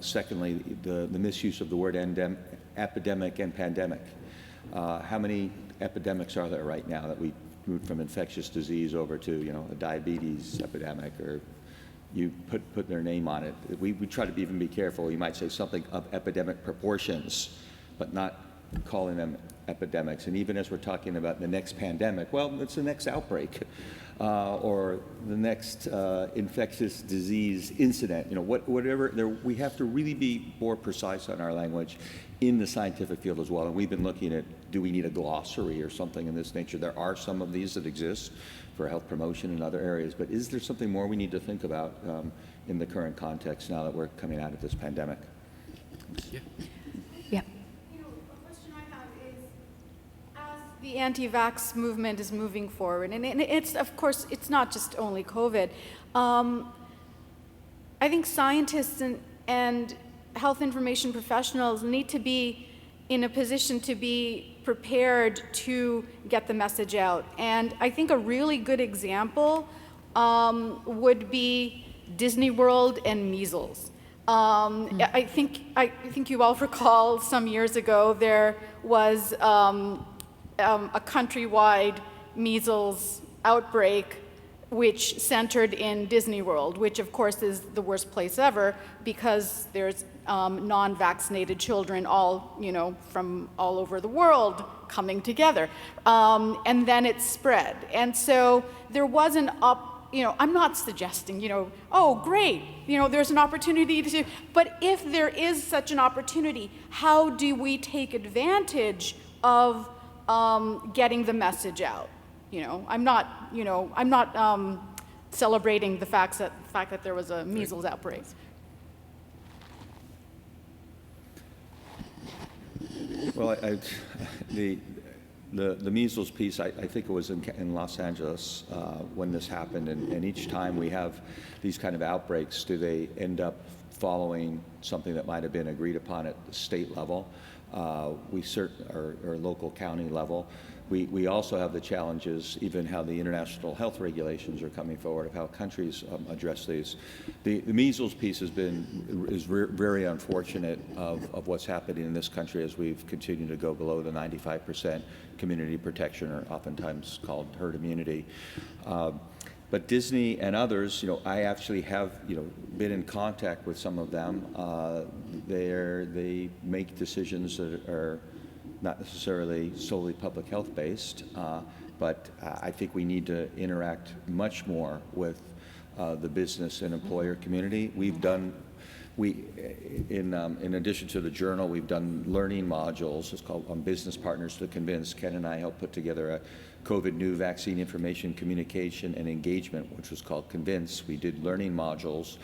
secondly, the misuse of the word epidemic and pandemic. How many epidemics are there right now that we moved from infectious disease over to, a diabetes epidemic, or you put their name on it? We try to even be careful. You might say something of epidemic proportions, but not calling them epidemics. And even as we're talking about the next pandemic, well, it's the next outbreak, or the next infectious disease incident. Whatever. We have to really be more precise on our language in the scientific field as well. And we've been looking at, do we need a glossary or something in this nature? There are some of these that exist for health promotion in other areas, but is there something more we need to think about in the current context now that we're coming out of this pandemic? Yeah. A question I have is, as the anti-vax movement is moving forward, and it's, of course, it's not just only COVID, I think scientists and health information professionals need to be in a position to be prepared to get the message out. And I think a really good example would be Disney World and measles. I think you all recall some years ago there was a countrywide measles outbreak which centered in Disney World, which of course is the worst place ever because there's non-vaccinated children all, from all over the world coming together. And then it spread. And so there was I'm not suggesting, oh, great, there's an opportunity to, but if there is such an opportunity, how do we take advantage of getting the message out? I'm not celebrating the fact that there was a measles outbreak. Well, the measles piece, I think it was in Los Angeles when this happened, and each time we have these kind of outbreaks, do they end up following something that might have been agreed upon at the state level, or local county level? We also have the challenges, even how the international health regulations are coming forward, of how countries address these. The measles piece is very unfortunate of what's happening in this country as we've continued to go below the 95% community protection, or oftentimes called herd immunity. But Disney and others, I actually have, been in contact with some of them. They make decisions that are not necessarily solely public health based, but I think we need to interact much more with the business and employer community. We've done, in addition to the journal, we've done learning modules. It's called Business Partners to Convince. Ken and I helped put together a COVID new vaccine information, communication, and engagement, which was called Convince. We did learning modules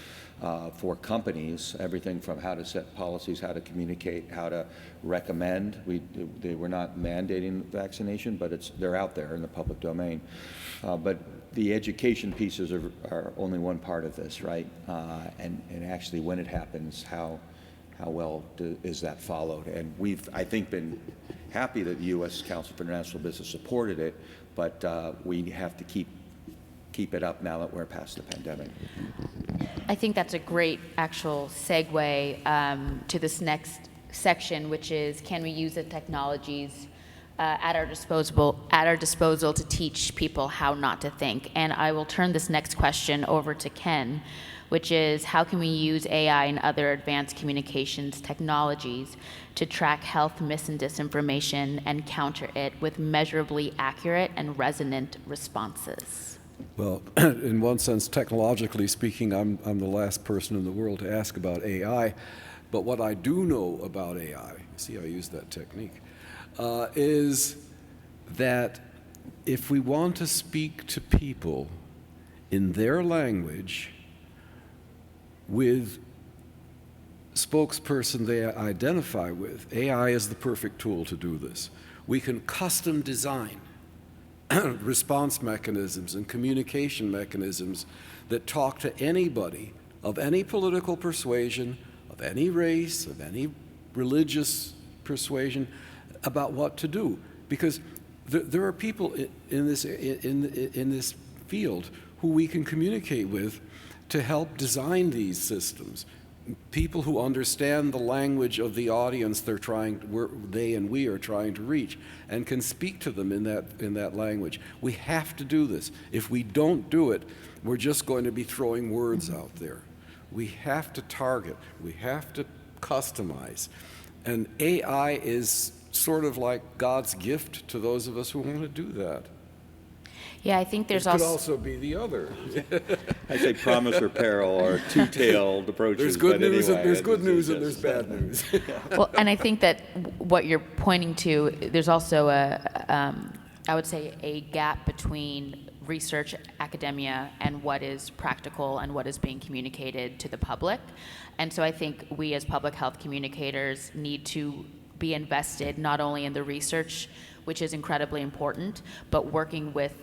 for companies, everything from how to set policies, how to communicate, how to recommend. They were not mandating vaccination, but they're out there in the public domain. But the education pieces are only one part of this, right? And actually, when it happens, how well is that followed? And we've, I think, been happy that the U.S. Council for International Business supported it, but we have to keep it up now that we're past the pandemic. I think that's a great actual segue to this next section, which is, can we use the technologies at our disposal to teach people how not to think? And I will turn this next question over to Ken, which is, how can we use AI and other advanced communications technologies to track health mis and disinformation and counter it with measurably accurate and resonant responses? Well, in one sense, technologically speaking, I'm the last person in the world to ask about AI. But what I do know about AI, see how I use that technique, is that if we want to speak to people in their language with spokesperson they identify with, AI is the perfect tool to do this. We can custom design response mechanisms and communication mechanisms that talk to anybody of any political persuasion, of any race, of any religious persuasion about what to do. Because there are people in this field who we can communicate with to help design these systems. People who understand the language of the audience they and we are trying to reach, and can speak to them in that language. We have to do this. If we don't do it, we're just going to be throwing words out there. We have to target. We have to customize. And AI is sort of like God's gift to those of us who want to do that. Yeah, I think there's It could also be the other. I say promise or peril, or two-tailed approaches. There's good news, anyway, and there's good news, and there's bad news. Well, and I think that what you're pointing to, there's also I would say, a gap between research, academia, and what is practical and what is being communicated to the public. And so I think we as public health communicators need to be invested not only in the research, which is incredibly important, but working with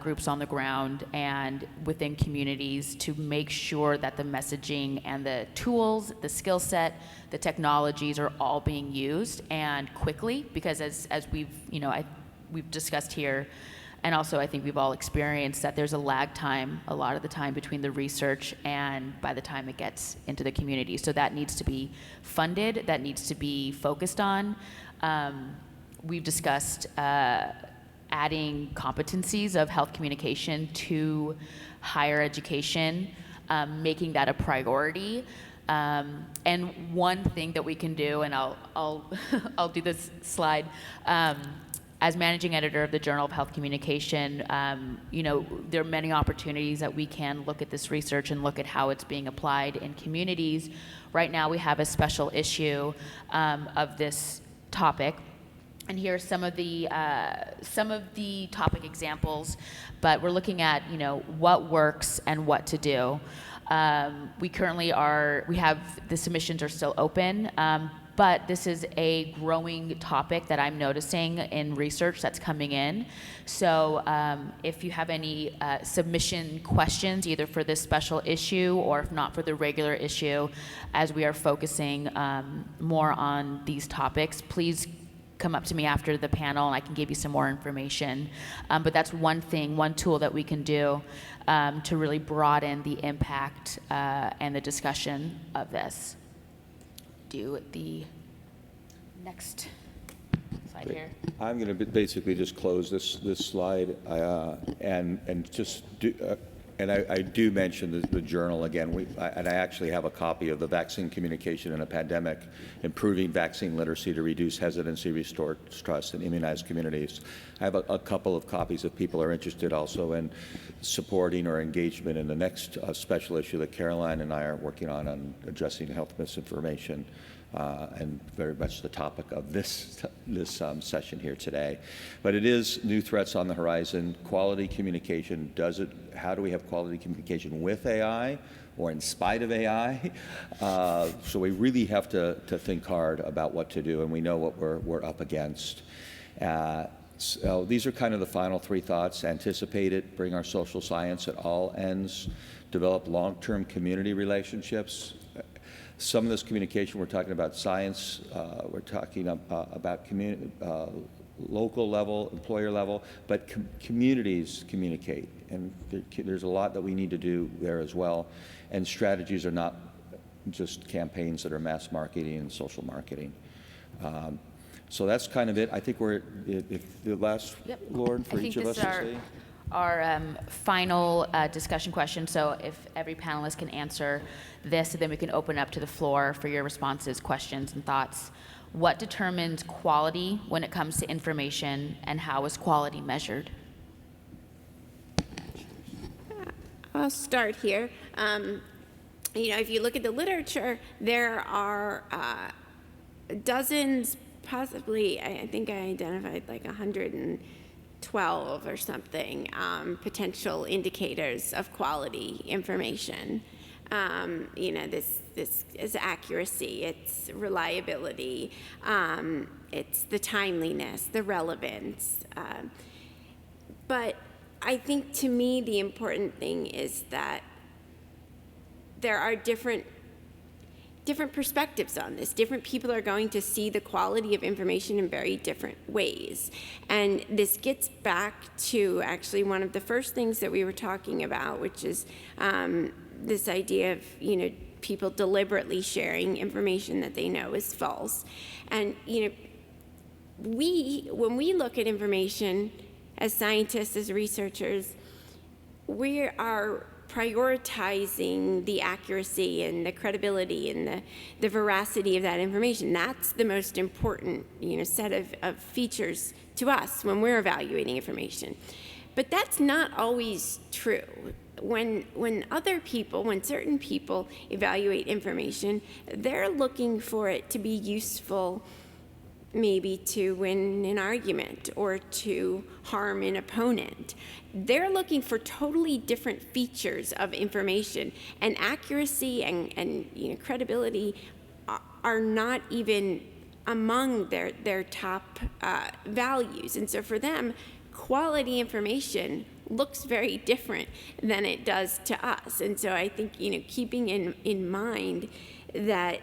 groups on the ground and within communities to make sure that the messaging and the tools, the skill set, the technologies are all being used, and quickly, because as we've discussed here, and also I think we've all experienced, that there's a lag time a lot of the time between the research and by the time it gets into the community. So that needs to be funded, that needs to be focused on. We've discussed adding competencies of health communication to higher education, making that a priority. And one thing that we can do, and I'll I'll do this slide. As managing editor of the Journal of Health Communication, there are many opportunities that we can look at this research and look at how it's being applied in communities. Right now, we have a special issue of this topic. And here are some of the topic examples, but we're looking at what works and what to do. We have the submissions are still open, but this is a growing topic that I'm noticing in research that's coming in. So if you have any submission questions, either for this special issue or if not for the regular issue, as we are focusing more on these topics, please come up to me after the panel and I can give you some more information. But that's one tool that we can do to really broaden the impact and the discussion of this. Do the next slide here. I'm going to basically just close this slide and just And I do mention the journal again, and I actually have a copy of the Vaccine Communication in a Pandemic, Improving Vaccine Literacy to Reduce Hesitancy, Restore Trust in Immunized Communities. I have a couple of copies if people are interested also in supporting or engagement in the next special issue that Caroline and I are working on addressing health misinformation. And very much the topic of this session here today. But it is new threats on the horizon. Quality communication, how do we have quality communication with AI or in spite of AI? So we really have to think hard about what to do, and we know what we're up against. So these are kind of the final three thoughts. Anticipate it, bring our social science at all ends, develop long-term community relationships. Some of this communication, we're talking about science, we're talking about local level, employer level, but communities communicate. And there's a lot that we need to do there as well. And strategies are not just campaigns that are mass marketing and social marketing. So that's kind of it. I think if the last, Lauren, for each of us to say. Our final discussion question. So if every panelist can answer this, then we can open up to the floor for your responses, questions, and thoughts. What determines quality when it comes to information, and how is quality measured? I'll start here. If you look at the literature, there are dozens, possibly, I think I identified like 112 or something, potential indicators of quality information. This is accuracy, it's reliability, it's the timeliness, the relevance. But I think to me the important thing is that there are different perspectives on this. Different people are going to see the quality of information in very different ways. And this gets back to actually one of the first things that we were talking about, which is this idea of, people deliberately sharing information that they know is false. And, when we look at information as scientists, as researchers, we are prioritizing the accuracy and the credibility and the veracity of that information. That's the most important, set of features to us when we're evaluating information. But that's not always true. When certain people evaluate information, they're looking for it to be useful, maybe to win an argument or to harm an opponent. They're looking for totally different features of information, and accuracy and credibility are not even among their top values. And so for them, quality information looks very different than it does to us. And so I think, keeping in mind that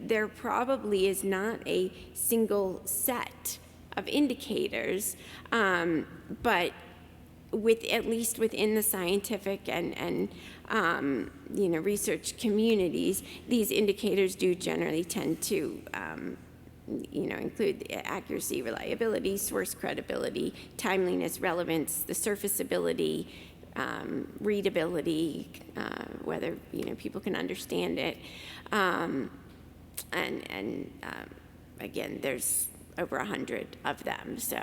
there probably is not a single set of indicators, but at least within the scientific and research communities, these indicators do generally tend to include accuracy, reliability, source credibility, timeliness, relevance, the surfaceability, readability, whether people can understand it, and again, there's over 100 of them. So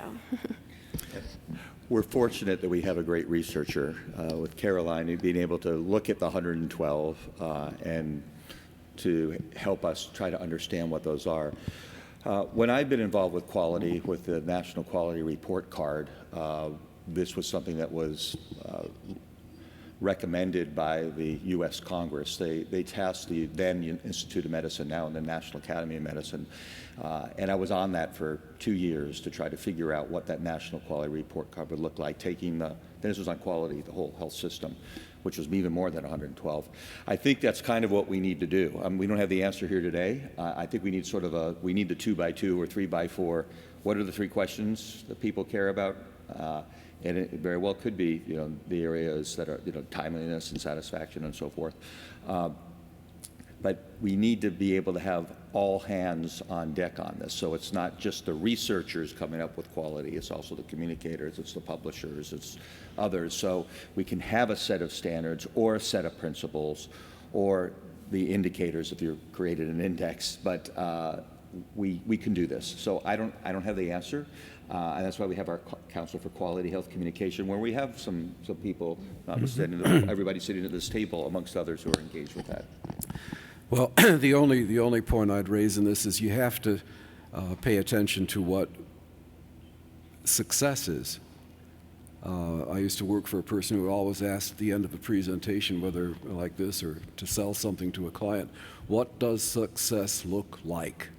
we're fortunate that we have a great researcher with Caroline, being able to look at the 112 and to help us try to understand what those are. When I've been involved with quality, with the National Quality Report Card, this was something that was recommended by the U.S. Congress. They tasked the then Institute of Medicine, now in the National Academy of Medicine, and I was on that for 2 years to try to figure out what that National Quality Report Card would look like, this was on quality, the whole health system, which was even more than 112. I think that's kind of what we need to do. We don't have the answer here today. I think we need we need the 2x2 or 3x4. What are the 3 questions that people care about? And it very well could be, the areas that are, timeliness and satisfaction and so forth. But but we need to be able to have all hands on deck on this. So it's not just the researchers coming up with quality, it's also the communicators, it's the publishers, it's others. So we can have a set of standards or a set of principles or the indicators if you've created an index, but we can do this. So I don't have the answer, and that's why we have our Council for Quality Health Communication, where we have some people, notwithstanding everybody sitting at this table, amongst others, who are engaged with that. Well, the only point I'd raise in this is you have to pay attention to what success is. I used to work for a person who always asked at the end of a presentation, whether like this or to sell something to a client, what does success look like?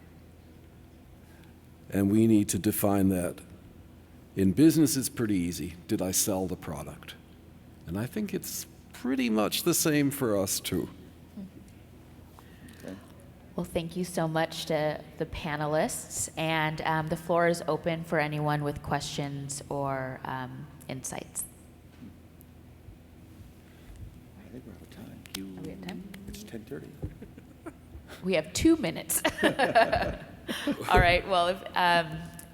And we need to define that. In business, it's pretty easy. Did I sell the product? And I think it's pretty much the same for us, too. Well, thank you so much to the panelists, and the floor is open for anyone with questions or insights. I think we're out of time. Are we at time? It's 10:30. We have 2 minutes. All right, well, if,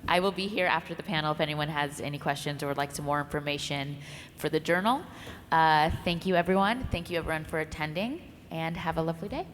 I will be here after the panel if anyone has any questions or would like some more information for the journal. Thank you, everyone. Thank you, everyone, for attending, and have a lovely day.